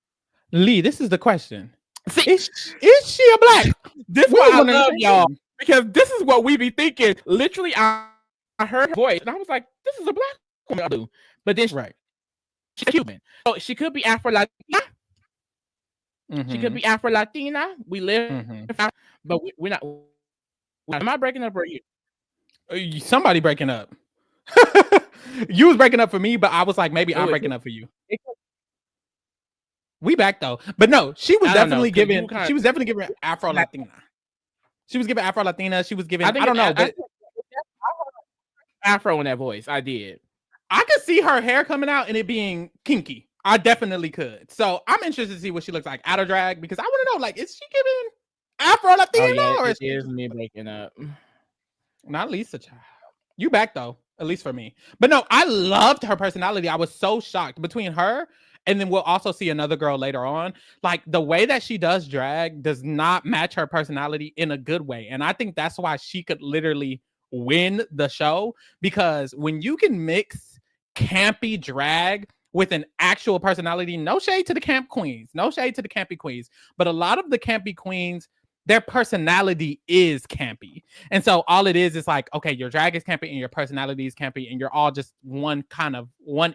Lee, this is the question. Is she a black? This is why I love y'all, because this is what we be thinking. Literally, I heard her voice and I was like, "This is a black woman." But then, she's Cuban, so she could be Afro-Latina. She could be Afro-Latina. We live, but we're not. Am I breaking up or you? Somebody breaking up. You was breaking up for me, but I was like, maybe I'm breaking up for you. We back though, but no, she was definitely giving. She was definitely giving Afro Latina. She was giving Afro Latina. She was giving. I don't know, but Afro in that voice. I did. I could see her hair coming out and it being kinky. I definitely could. So I'm interested to see what she looks like out of drag, because I want to know, like, is she giving Afro Latina or is it me breaking up? Not Lisa, child. You back though, at least for me. But no, I loved her personality. I was so shocked between her. And then we'll also see another girl later on. Like, the way that she does drag does not match her personality in a good way. And I think that's why she could literally win the show, because when you can mix campy drag with an actual personality, no shade to the camp queens, no shade to the campy queens, but a lot of the campy queens, their personality is campy. And so all it is like, okay, your drag is campy and your personality is campy, and you're all just one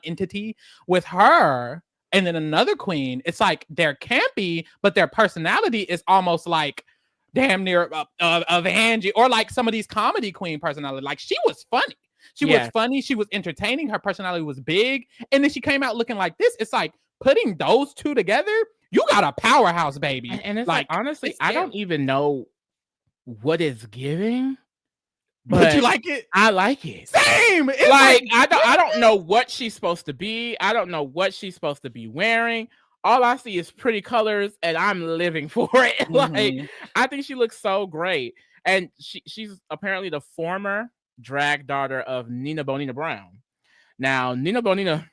entity. With her and then another queen, it's like they're campy, but their personality is almost like damn near of Angie, or like some of these comedy queen personality. Like, she was funny. She was funny. She was entertaining. Her personality was big. And then she came out looking like this. It's like, putting those two together, you got a powerhouse, baby. And it's like honestly, I don't even know what it's giving. But you like it? I like it. Same. It's like I don't know what she's supposed to be. I don't know what she's supposed to be wearing. All I see is pretty colors, and I'm living for it. Like, I think she looks so great. And she's apparently the former drag daughter of Nina Bonina Brown. Now, Nina Bonina,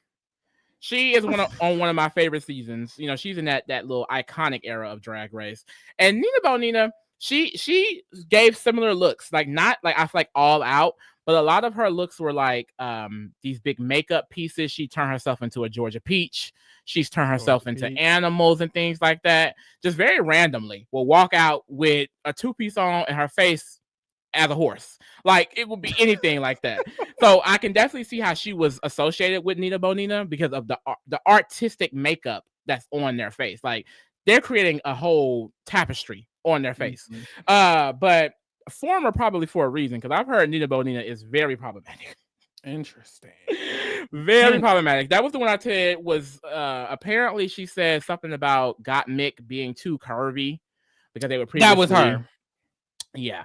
she is on one of my favorite seasons. She's in that little iconic era of Drag Race. And Nina Bonina, she gave similar looks, like not like I feel like all out, but a lot of her looks were like these big makeup pieces. She turned herself into a Georgia peach. She's turned herself into animals and things like that. Just very randomly will walk out with a 2-piece on and her face as a horse. Like it would be anything like that. So I can definitely see how she was associated with Nina Bonina because of the artistic makeup that's on their face. Like they're creating a whole tapestry on their face. But former probably for a reason, because I've heard Nina Bonina is very problematic. Interesting. Very problematic. That was the one I said was apparently she said something about Got Mick being too curvy because they were previously. That was her. Yeah.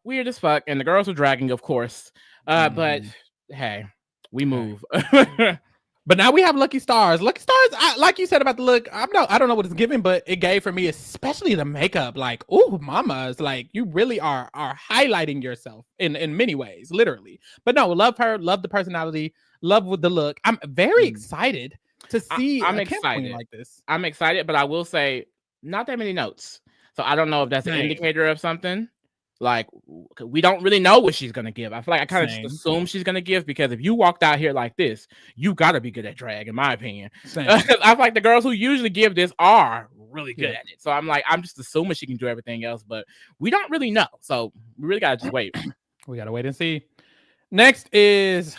Weird as fuck. And the girls were dragging, of course. But hey, we move. But now we have Lucky Starzzz. Lucky Starzzz, like you said about the look, I don't know what it's giving, but it gave for me, especially the makeup. Like, ooh, mamas, like you really are highlighting yourself in many ways, literally. But no, love her, love the personality, love with the look. I'm very excited to see I'm excited like this. I'm excited, but I will say not that many notes. So I don't know if that's an indicator of something. Like we don't really know what she's gonna give. I feel like I kind of just assume she's gonna give because if you walked out here like this, you gotta be good at drag, in my opinion. I feel like the girls who usually give this are really good at it. So I'm just assuming she can do everything else, but we don't really know. So we really gotta just wait. We gotta wait and see. Next is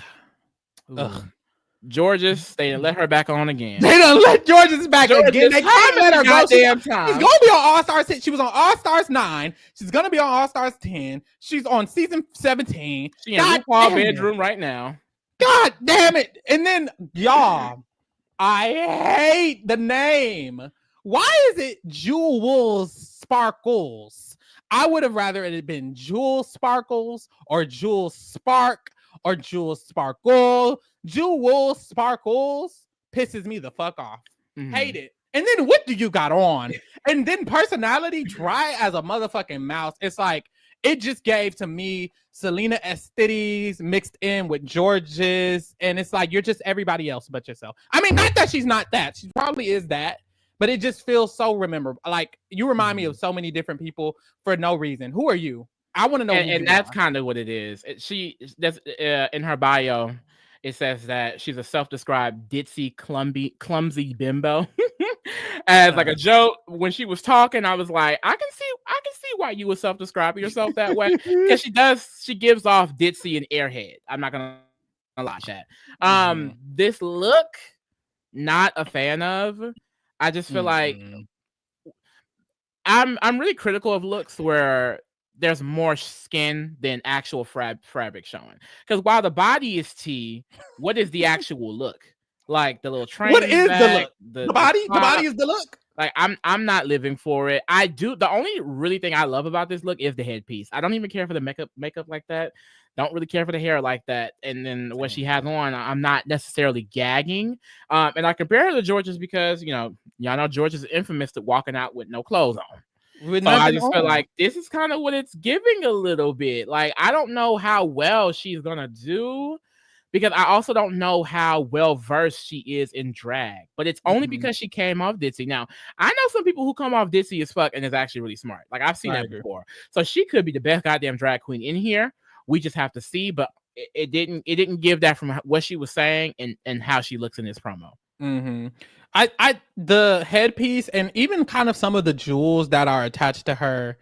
Georges. They didn't let her back on again. They done let Georges back again. They can't let her go. She's gonna be on All Stars 10. She was on All Stars 9. She's gonna be on All Stars 10. She's on season 17. She in Rupaul's bedroom right now. God damn it! And then y'all, I hate the name. Why is it Jewels Sparkles? I would have rather it had been Jewel Sparkles or Jewel Spark or Jewel Sparkle. Jewel Sparkles pisses me the fuck off. Hate it. And then what do you got on? And then personality dry as a motherfucking mouse. It's like it just gave to me Selena Estides mixed in with Georges, and it's like you're just everybody else but yourself. I mean, not that she's not that. She probably is that, but it just feels so memorable. Like you remind me of so many different people for no reason. Who are you? I want to know. And that's kind of what it is. That's in her bio. It says that she's a self-described ditzy, clumsy bimbo. As like a joke, when she was talking, I was like, I can see why you would self-describe yourself that way. Because she gives off ditzy and airhead. I'm not gonna lie, chat. This look, not a fan of. I just feel like I'm really critical of looks where there's more skin than actual fabric showing. Because while the body is tea, what is the actual look? Like the little train. What is the look? The body? The body is the look. Like I'm not living for it. I do. The only really thing I love about this look is the headpiece. I don't even care for the makeup like that. Don't really care for the hair like that. And then what she has on, I'm not necessarily gagging. And I compare her to Georges because y'all know Georges is infamous to walking out with no clothes on. So I just feel like this is kind of what it's giving a little bit. Like, I don't know how well she's going to do because I also don't know how well versed she is in drag. But it's only because she came off ditzy. Now, I know some people who come off ditzy as fuck and is actually really smart. Like, I've seen that before. So she could be the best goddamn drag queen in here. We just have to see. But it didn't give that from what she was saying and how she looks in this promo. The headpiece and even kind of some of the jewels that are attached to her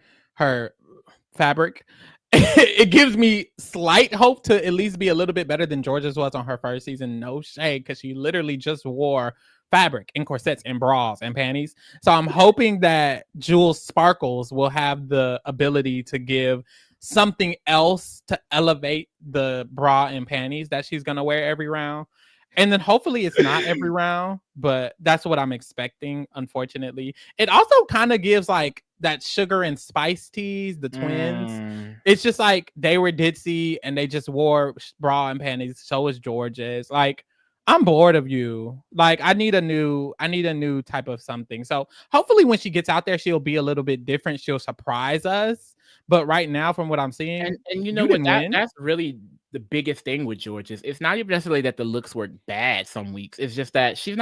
fabric, it gives me slight hope to at least be a little bit better than Georges was on her first season. No shade, because she literally just wore fabric and corsets and bras and panties. So I'm hoping that Jewel Sparkles will have the ability to give something else to elevate the bra and panties that she's gonna wear every round. And then hopefully it's not every round, but that's what I'm expecting, unfortunately. It also kind of gives like that Sugar and Spice teas, the twins. It's just like they were ditzy and they just wore bra and panties. So was Georges. Like, I'm bored of you. Like, I need a new type of something. So hopefully when she gets out there, she'll be a little bit different. She'll surprise us. But right now, from what I'm seeing, and you know what, that's really the biggest thing with Georges. It's not even necessarily that the looks were bad some weeks. It's just that she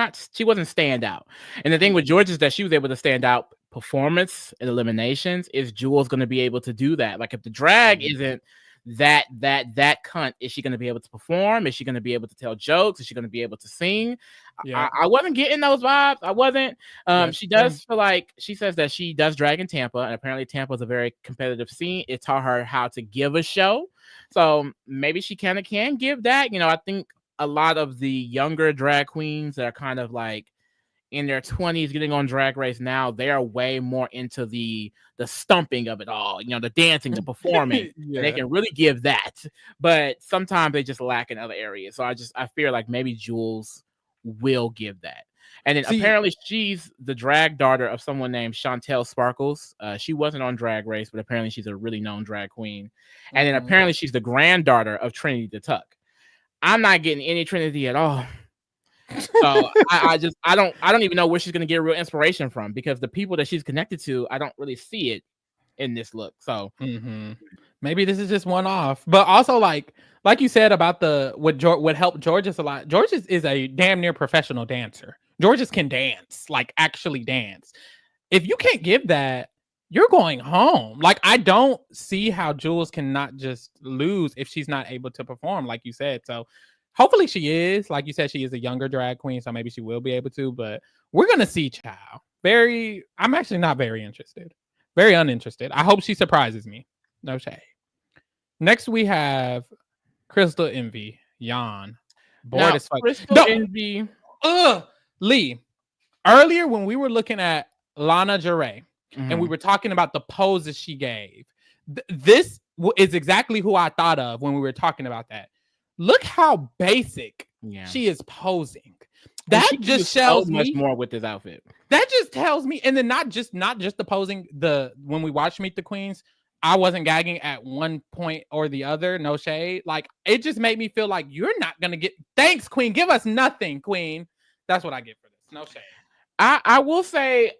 wasn't stand out. And the thing with Georges is that she was able to stand out performance and eliminations, is Jules going to be able to do that? Like if the drag isn't that cunt, is she going to be able to perform? Is she going to be able to tell jokes? Is she going to be able to sing? Yeah. I wasn't getting those vibes. I wasn't. She does true. feel like, she says that she does drag in Tampa, and apparently Tampa is a very competitive scene. It taught her how to give a show, so maybe she kind of can give that. You know, I think a lot of the younger drag queens that are kind of like in their 20s getting on Drag Race now, they are way more into the stumping of it all, you know, the dancing, the performing. And they can really give that, but sometimes they just lack in other areas. So I fear like maybe Jules will give that. And then apparently she's the drag daughter of someone named Chantel Sparkles. She wasn't on Drag Race, but apparently she's a really known drag queen. And then apparently she's the granddaughter of Trinity the Tuck. I'm not getting any Trinity at all. So I don't even know where she's gonna get real inspiration from, because the people that she's connected to, I don't really see it in this look. So maybe this is just one off. But also like you said about what helped Georges a lot. Georges is a damn near professional dancer. Georges can dance, like actually dance. If you can't give that, you're going home. Like I don't see how Jules cannot just lose if she's not able to perform, like you said. So hopefully she is. Like you said, she is a younger drag queen, so maybe she will be able to. But we're gonna see, child. I'm actually not very interested. Very uninterested. I hope she surprises me. No shade. Next we have Crystal Envy. Yawn. Bored as fuck. Crystal Envy. Lee. Earlier when we were looking at Lana Ja'Rae and we were talking about the poses she gave, this is exactly who I thought of when we were talking about that. Look how basic she is posing. That just tells me much more with this outfit. That just tells me, and then not just the posing. When we watched Meet the Queens, I wasn't gagging at one point or the other. No shade. Like it just made me feel like you're not gonna get. Thanks, Queen. Give us nothing, Queen. That's what I get for this. No shade. I will say,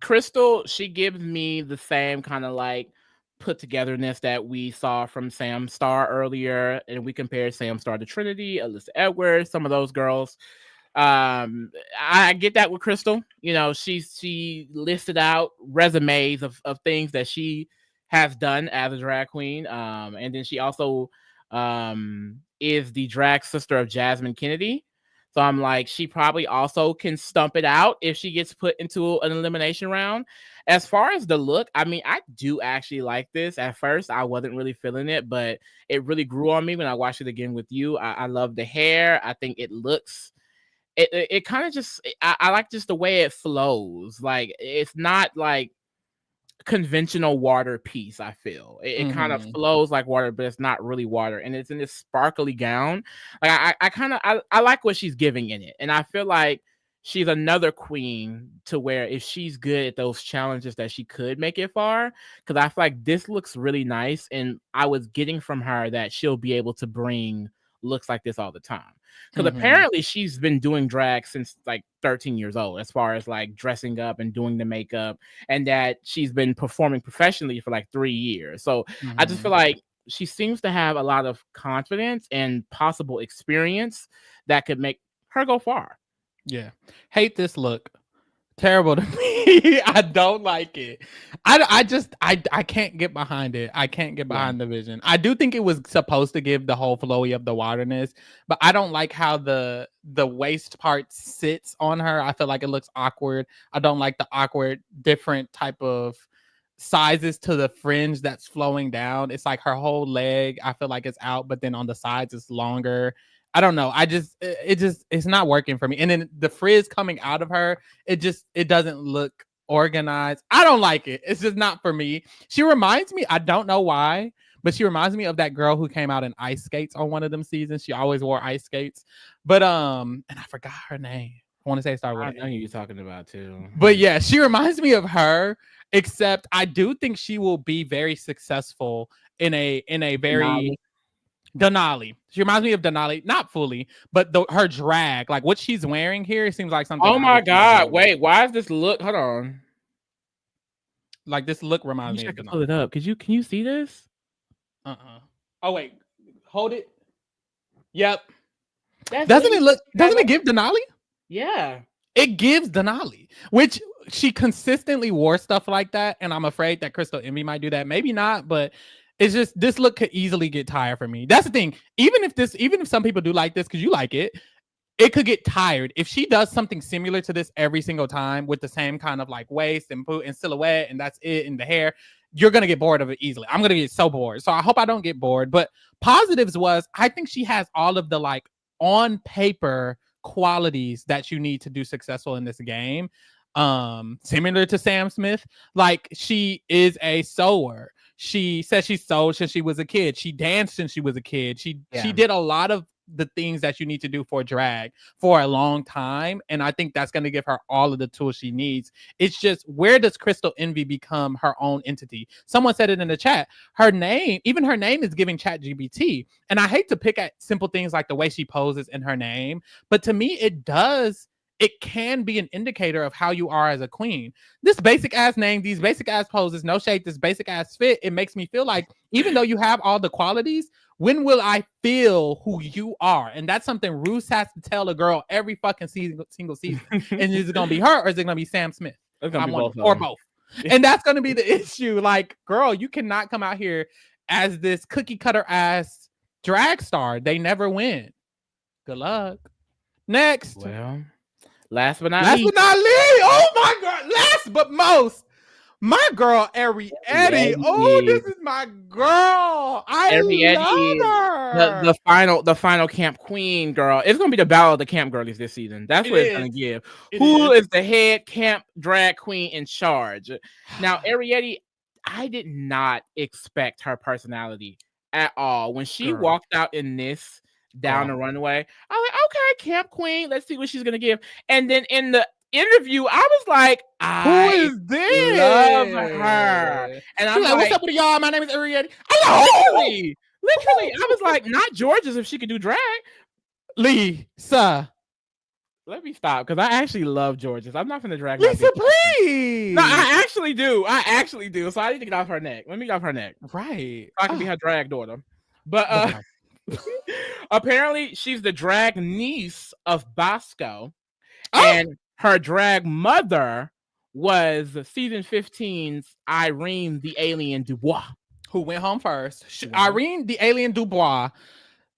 Crystal, she gives me the same kind of like put togetherness that we saw from Sam Star earlier, and we compared Sam Star to Trinity, Alyssa Edwards, some of those girls. I get that with Crystal. You know, she listed out resumes of things that she has done as a drag queen, and then she also is the drag sister of Jasmine Kennedy. So I'm like, she probably also can stump it out if she gets put into an elimination round. As far as the look, I mean, I do actually like this. At first, I wasn't really feeling it, but it really grew on me when I watched it again with you. I love the hair. I think it looks, it kind of just, I like just the way it flows. Like, it's not like conventional water piece. I feel it kind of flows like water, but it's not really water, and it's in this sparkly gown. Like I like what she's giving in it, and I feel like she's another queen to where if she's good at those challenges that she could make it far, because I feel like this looks really nice, and I was getting from her that she'll be able to bring looks like this all the time, because apparently she's been doing drag since like 13 years old, as far as like dressing up and doing the makeup, and that she's been performing professionally for like 3 years. So I just feel like she seems to have a lot of confidence and possible experience that could make her go far. Yeah. Hate this look. Terrible to me. I don't like it. I can't get behind it. I can't get behind the vision. I do think it was supposed to give the whole flowy of the waterness, but I don't like how the waist part sits on her. I feel like it looks awkward. I don't like the awkward different type of sizes to the fringe that's flowing down. It's like her whole leg, I feel like it's out, but then on the sides it's longer. I don't know. It's not working for me. And then the frizz coming out of her, it doesn't look organized. I don't like it. It's just not for me. She reminds me, I don't know why, but she reminds me of that girl who came out in ice skates on one of them seasons. She always wore ice skates. But and I forgot her name. I want to say start with. I know who you're talking about too. But yeah, she reminds me of her, except I do think she will be very successful in a very Denali. She reminds me of Denali, not fully, but her drag, like what she's wearing here, it seems like something. Oh my god! Wait, why is this look? Hold on. Like this look reminds me of Denali. Pull it up. Can you see this? Oh wait, hold it. Yep. Doesn't it give Denali? Yeah. It gives Denali, which she consistently wore stuff like that, and I'm afraid that Crystal Envy might do that. Maybe not, but it's just this look could easily get tired for me. That's the thing. Even if some people do like this because you like it, it could get tired if she does something similar to this every single time with the same kind of like waist and boot and silhouette and that's it and the hair. You're gonna get bored of it easily. I'm gonna get so bored. So I hope I don't get bored. But positives was I think she has all of the like on paper qualities that you need to do successful in this game. Similar to Sam Smith, like she is a sewer. She says she sewed since she was a kid. She danced since she was a kid. She did a lot of the things that you need to do for drag for a long time, and I think that's going to give her all of the tools she needs. It's just, where does Crystal Envy become her own entity? Someone said it in the chat. Her name is giving ChatGPT, and I hate to pick at simple things like the way she poses in her name, but to me it can be an indicator of how you are as a queen. This basic ass name, these basic ass poses, no shade, this basic ass fit, it makes me feel like even though you have all the qualities, when will I feel who you are? And that's something Roos has to tell a girl every fucking single season. And is it going to be her or is it going to be Sam Smith? It's gonna be both. Or both. And that's going to be the issue. Like, girl, you cannot come out here as this cookie cutter ass drag star. They never win. Good luck. Next. Well, last but not least. Oh my God. Last but most. My girl, Arrietty. Oh, this is my girl. I love her. The final camp queen, girl. It's gonna be the battle of the camp girlies this season. That's what it's gonna give. Who is the head camp drag queen in charge? Now, Arrietty, I did not expect her personality at all. When she walked out in this down the runway, I was like, okay, camp queen. Let's see what she's gonna give. And then in the interview, I was like, who is this? Love her. And I'm like, what's up with y'all? My name is Arrietty. Literally, I was like, not George's if she could do drag. Lisa. Let me stop because I actually love George's. I'm not gonna drag Lisa, please. No, I actually do. So I need to get off her neck. Let me get off her neck. Right. So I can be her drag daughter. But apparently she's the drag niece of Bosco. And her drag mother was season 15's Irene the Alien Dubois, who went home first. Irene the Alien Dubois,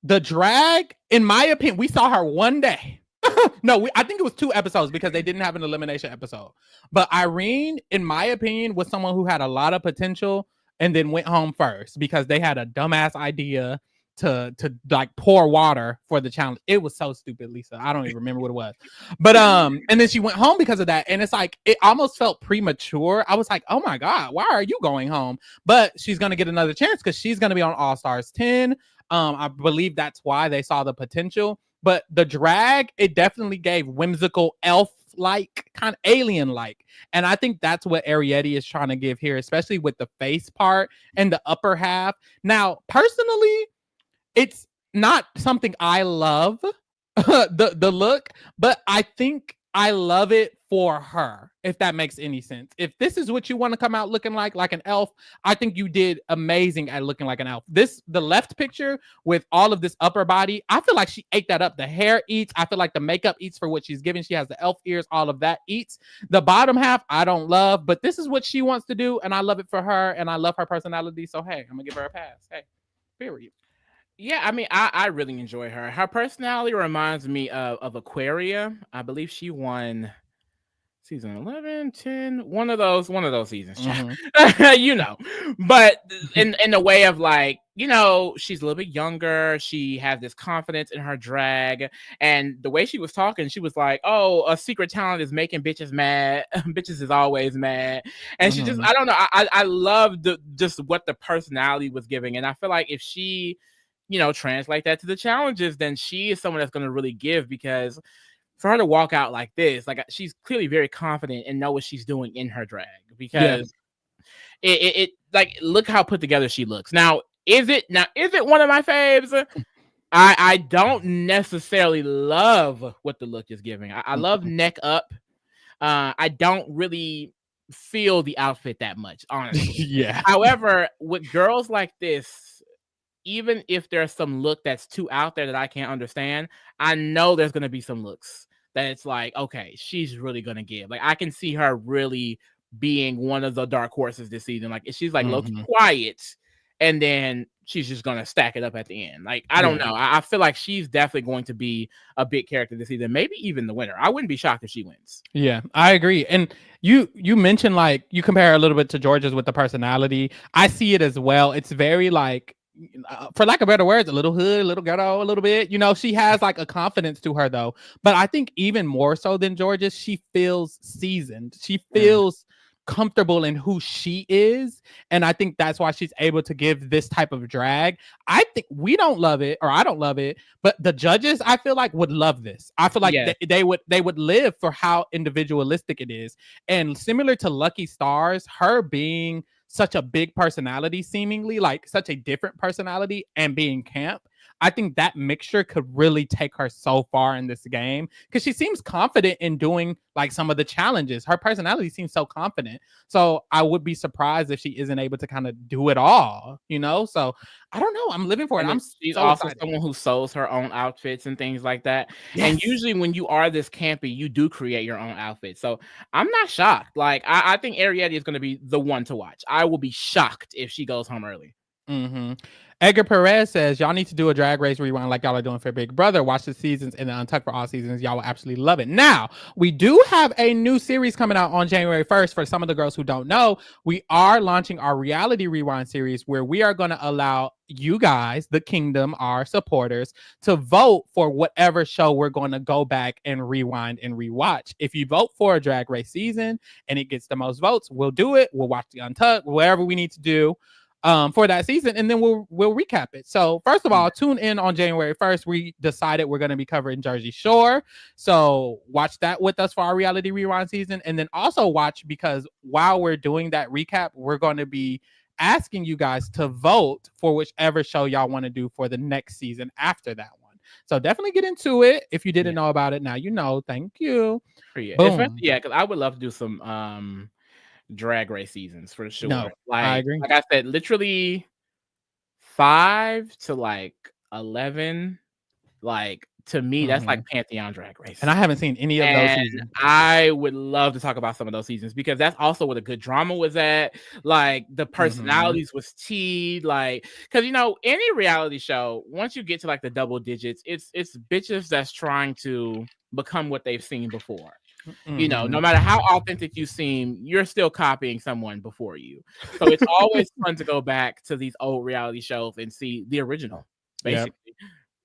the drag, in my opinion, we saw her one day. I think it was 2 episodes because they didn't have an elimination episode. But Irene, in my opinion, was someone who had a lot of potential and then went home first because they had a dumbass idea to like pour water for the challenge. It was so stupid, Lisa. I don't even remember what it was. But and then she went home because of that. And it's like, it almost felt premature. I was like, oh my God, why are you going home? But she's gonna get another chance because she's gonna be on All Stars 10. I believe that's why they saw the potential. But the drag, it definitely gave whimsical elf-like, kind of alien-like. And I think that's what Arrietty is trying to give here, especially with the face part and the upper half. Now, personally, it's not something I love, the look, but I think I love it for her, if that makes any sense. If this is what you want to come out looking like an elf, I think you did amazing at looking like an elf. The left picture with all of this upper body, I feel like she ate that up. The hair eats. I feel like the makeup eats for what she's giving. She has the elf ears. All of that eats. The bottom half, I don't love, but this is what she wants to do, and I love it for her, and I love her personality. So, hey, I'm going to give her a pass. Hey, period. Yeah, I mean, I really enjoy her. Her personality reminds me of Aquaria. I believe she won season 11, 10, one of those seasons. Mm-hmm. But in the way of like, she's a little bit younger. She has this confidence in her drag. And the way she was talking, she was like, oh, a secret talent is making bitches mad. Bitches is always mad. And she just, I don't know. I love just what the personality was giving. And I feel like if she, translate that to the challenges, then she is someone that's going to really give, because for her to walk out like this, like, she's clearly very confident and know what she's doing in her drag, because it like, look how put together she looks. Now, is it one of my faves? I don't necessarily love what the look is giving. I love neck up. I don't really feel the outfit that much, honestly. However, with girls like this, even if there's some look that's too out there that I can't understand, I know there's going to be some looks that it's like, okay, she's really gonna give. Like I can see her really being one of the dark horses this season. Like she's like low-key quiet, and then she's just gonna stack it up at the end. Like I don't know. I feel like she's definitely going to be a big character this season. Maybe even the winner. I wouldn't be shocked if she wins. Yeah, I agree. And you mentioned like you compare a little bit to Georgia's with the personality. I see it as well. It's very like, for lack of better words, a little hood, a little ghetto, a little bit. You know, she has like a confidence to her though. But I think even more so than Georgia's, she feels seasoned. She feels comfortable in who she is, and I think that's why she's able to give this type of drag. I think we don't love it, or I don't love it, but the judges, I feel like, would love this. I feel like they would live for how individualistic it is. And similar to Lucky Starzzz, her being such a big personality, seemingly like such a different personality, and being camp, I think that mixture could really take her so far in this game, because she seems confident in doing like some of the challenges. Her personality seems so confident. So I would be surprised if she isn't able to kind of do it all, you know? So I don't know. I'm living for it. She's so also excited. someone who sews her own outfits and things like that. Yes. And usually when you are this campy, you do create your own outfit. So I'm not shocked. Like I think Arrietty is going to be the one to watch. I will be shocked if she goes home early. Edgar Perez says, y'all need to do a Drag Race rewind like y'all are doing for Big Brother. Watch the seasons and the Untucked for all seasons. Y'all will absolutely love it. Now, we do have a new series coming out on January 1st. For some of the girls who don't know, we are launching our reality rewind series, where we are going to allow you guys, the kingdom, our supporters, to vote for whatever show we're going to go back and rewind and rewatch. If you vote for a Drag Race season and it gets the most votes, we'll do it. We'll watch the Untucked, whatever we need to do for that season, and then we'll recap it. So first of all, tune in on January 1st. We decided we're going to be covering Jersey Shore, so watch that with us for our reality rewind season. And then also watch, because while we're doing that recap, we're going to be asking you guys to vote for whichever show y'all want to do for the next season after that one. So definitely get into it. If you didn't know about it, now you know. Thank you. Yeah, because I would love to do some Drag Race seasons for sure. No, I agree. Like I said, literally 5 to like 11. Like to me, that's like Pantheon Drag Race. And I haven't seen any of those seasons. I would love to talk about some of those seasons, because that's also where the good drama was at. Like the personalities was teed. Like, because you know, any reality show, once you get to like the double digits, it's bitches that's trying to become what they've seen before. You know, no matter how authentic you seem, you're still copying someone before you. So it's always fun to go back to these old reality shows and see the original, basically.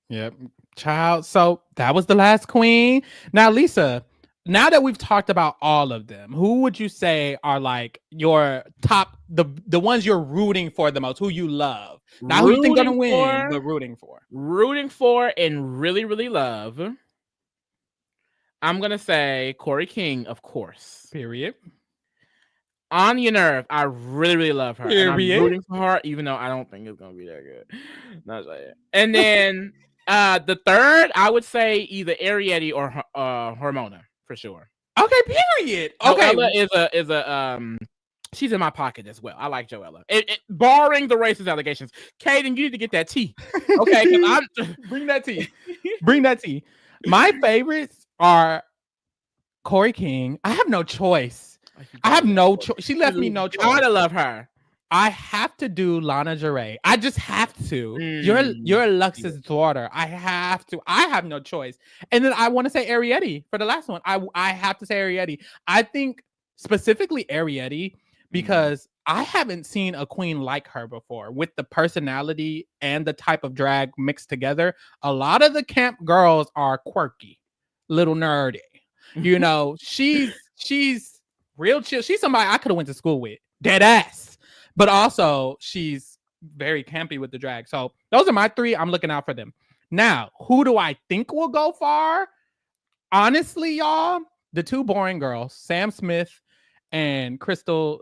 Yep. Child. So that was the last queen. Now, Lisa, now that we've talked about all of them, who would you say are like your top, the ones you're rooting for the most, who you love? Not who you think gonna win, but rooting for. Rooting for and really, really love. I'm going to say Kori King, of course. Period. Onya Nurve, I really, really love her. Period. And I'm rooting for her, even though I don't think it's going to be that good. Not saying. And then the third, I would say either Arrietty or Hormona, for sure. Okay, period. Okay. Joella is a she's in my pocket as well. I like Joella. Barring the racist allegations. Kaden, you need to get that tea. Okay, bring that tea. Bring that tea. My favorites are Kori King. I have no choice. I have no choice. She left me no choice. I love her. I have to do Lana Ja'Rae. I just have to. You're Lux's daughter. I have to. I have no choice. And then I want to say Arrietty for the last one. I have to say Arrietty. I think specifically Arrietty, because I haven't seen a queen like her before, with the personality and the type of drag mixed together. A lot of the camp girls are quirky, little nerdy. You know, she's real chill. She's somebody I could have went to school with, dead ass. But also she's very campy with the drag. So those are my three. I'm looking out for them. Now, who do I think will go far? Honestly, y'all, the two boring girls, Sam Smith and Crystal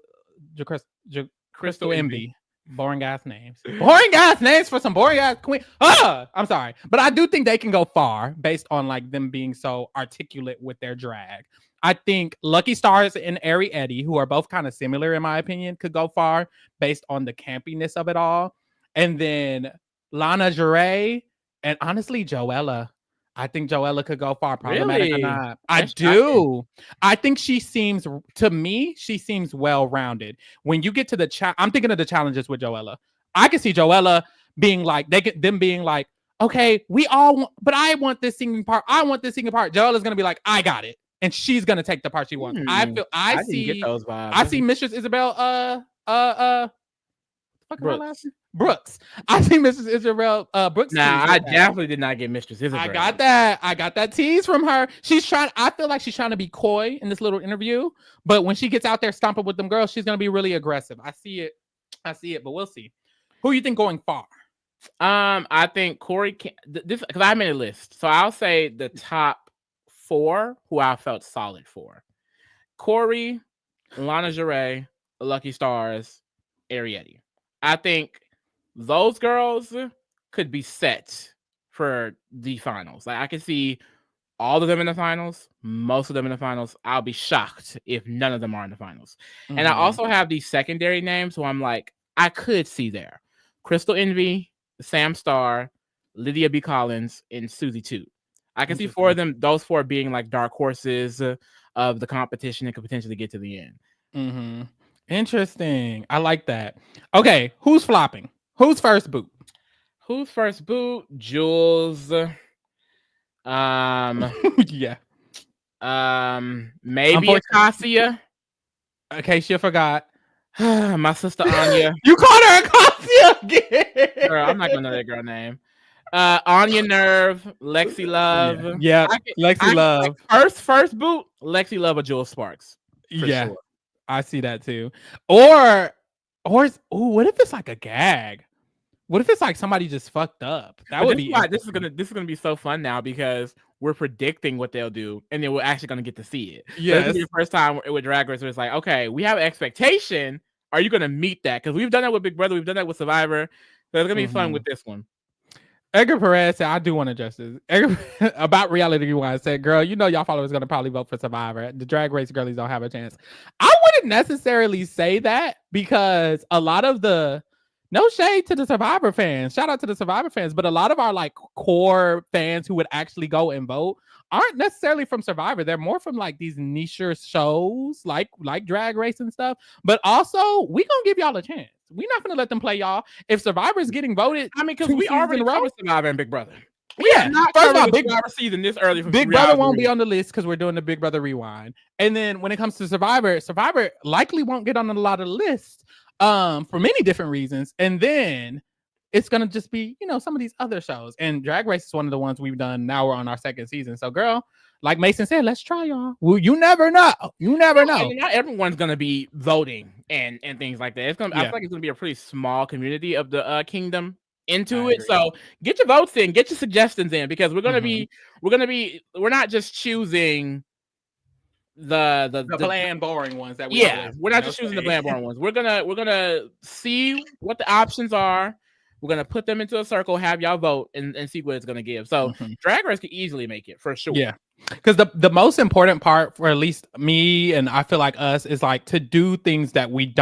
Envy. Boring ass names. Boring ass names for some boring ass queen. I'm sorry. But I do think they can go far based on like them being so articulate with their drag. I think Lucky Starzzz and Arrietty, who are both kind of similar in my opinion, could go far based on the campiness of it all. And then Lana Ja'Rae and honestly Joella. I think Joella could go far. Problematic or not. I That's do. I think she seems, to me, she seems well-rounded. When you get to the I'm thinking of the challenges with Joella. I can see Joella being like, them being like, okay, we all want, but I want this singing part. I want this singing part. Joella's gonna be like, I got it. And she's gonna take the part she wants. I see those vibes. I see Mistress Isabel Brooks. I see Mrs. Isabel Brooks. Nah, I definitely did not get Mistress Isabel. I got that tease from her. I feel like she's trying to be coy in this little interview, but when she gets out there stomping with them girls, she's gonna be really aggressive. I see it, but we'll see. Who you think going far? I think Kori King, this because I made a list, so I'll say the top 4 who I felt solid for: Kori, Lana Ja'Rae, Lucky Starzzz, Arrietty. I think those girls could be set for the finals. Like I can see all of them in the finals, most of them in the finals. I'll be shocked if none of them are in the finals. Mm-hmm. And I also have these secondary names who I'm like, I could see there: Crystal Envy, Sam Starr, Lydia B. Kollins, and Suzie Toot. I can see 4 of them, those 4 being like dark horses of the competition and could potentially get to the end. Mm-hmm. Interesting. I like that. Okay, who's flopping? Who's first boot? Who's first boot? Jules. Yeah. Maybe Acacia. Acacia Forgot. My sister Onya. You called her Acacia again. Girl, I'm not gonna know that girl name. Onya Nurve, Lexi Love. Yeah, Lexi Love. Like first boot, Lexi Love or Jules Sparks. Yeah. Sure. I see that too. Or what if it's like a gag? What if it's like somebody just fucked up? This is gonna be so fun now because we're predicting what they'll do, and then we're actually gonna get to see it. Yeah, this is the first time with Drag Race where it's like, okay, we have an expectation. Are you gonna meet that? Because we've done that with Big Brother, we've done that with Survivor, so it's gonna be fun with this one. Edgar Perez said, I do want to justice. About Reality Rewind said, girl, you know y'all followers going to probably vote for Survivor. The Drag Race girlies don't have a chance. I wouldn't necessarily say that because a lot of no shade to the Survivor fans. Shout out to the Survivor fans. But a lot of our like core fans who would actually go and vote aren't necessarily from Survivor. They're more from like these niche shows like Drag Race and stuff. But also, we going to give y'all a chance. We're not going to let them play y'all. If Survivor is getting voted, I mean, because we already covered Survivor and Big Brother. Yeah, first of all, Big Brother season this early. Big Brother won't be on the list because we're doing the Big Brother Rewind. And then when it comes to Survivor likely won't get on a lot of lists for many different reasons. And then it's going to just be, some of these other shows. And Drag Race is one of the ones we've done. Now we're on our 2nd season. So, girl, like Mason said, let's try, y'all. Well, you never know. Not everyone's going to be voting and things like that. I feel like it's going to be a pretty small community of the kingdom into it. So get your votes in, get your suggestions in, because we're we're not just choosing the bland, boring ones that we're not just choosing the bland, boring ones. We're gonna see what the options are. We're gonna put them into a circle, have y'all vote, and see what it's gonna give. So Drag Race could easily make it for sure. Yeah, because the most important part for at least me and I feel like us is like to do things that we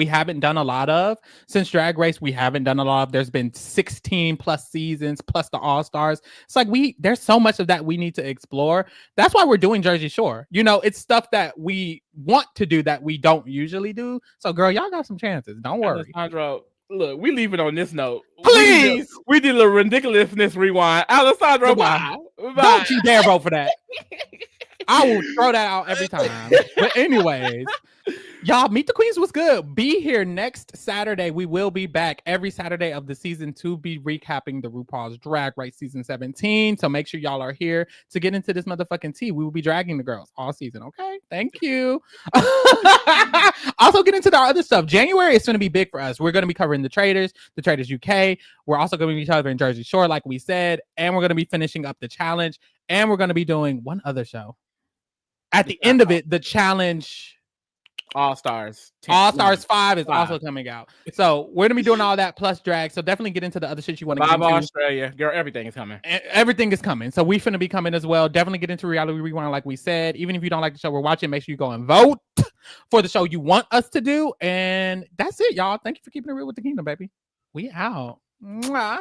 haven't done a lot of since Drag Race. We haven't done a lot of. There's been 16 plus seasons plus the All Stars. It's like there's so much of that we need to explore. That's why we're doing Jersey Shore. It's stuff that we want to do that we don't usually do. So, girl, y'all got some chances. Don't worry. Alessandro, look, we leave it on this note. Please. We did a ridiculousness rewind. Alessandro, bye. Don't you dare vote for that. I will throw that out every time. But anyways, y'all, Meet the Queens was good. Be here next Saturday. We will be back every Saturday of the season to be recapping the RuPaul's Drag Race season 17. So make sure y'all are here to get into this motherfucking tea. We will be dragging the girls all season. Okay. Thank you. Also get into the other stuff. January is going to be big for us. We're going to be covering the Traders UK. We're also going to be covering Jersey Shore, like we said, and we're going to be finishing up the challenge, and we're going to be doing one other show. At the end of it, the challenge All Stars 5 is also coming out. So we're gonna be doing all that plus drag. So definitely get into the other shit you want to get into. Australia, girl, everything is coming. Everything is coming. So we finna be coming as well. Definitely get into Reality Rewind, like we said. Even if you don't like the show we're watching, make sure you go and vote for the show you want us to do. And that's it, y'all. Thank you for keeping it real with the kingdom, baby. We out. Mwah.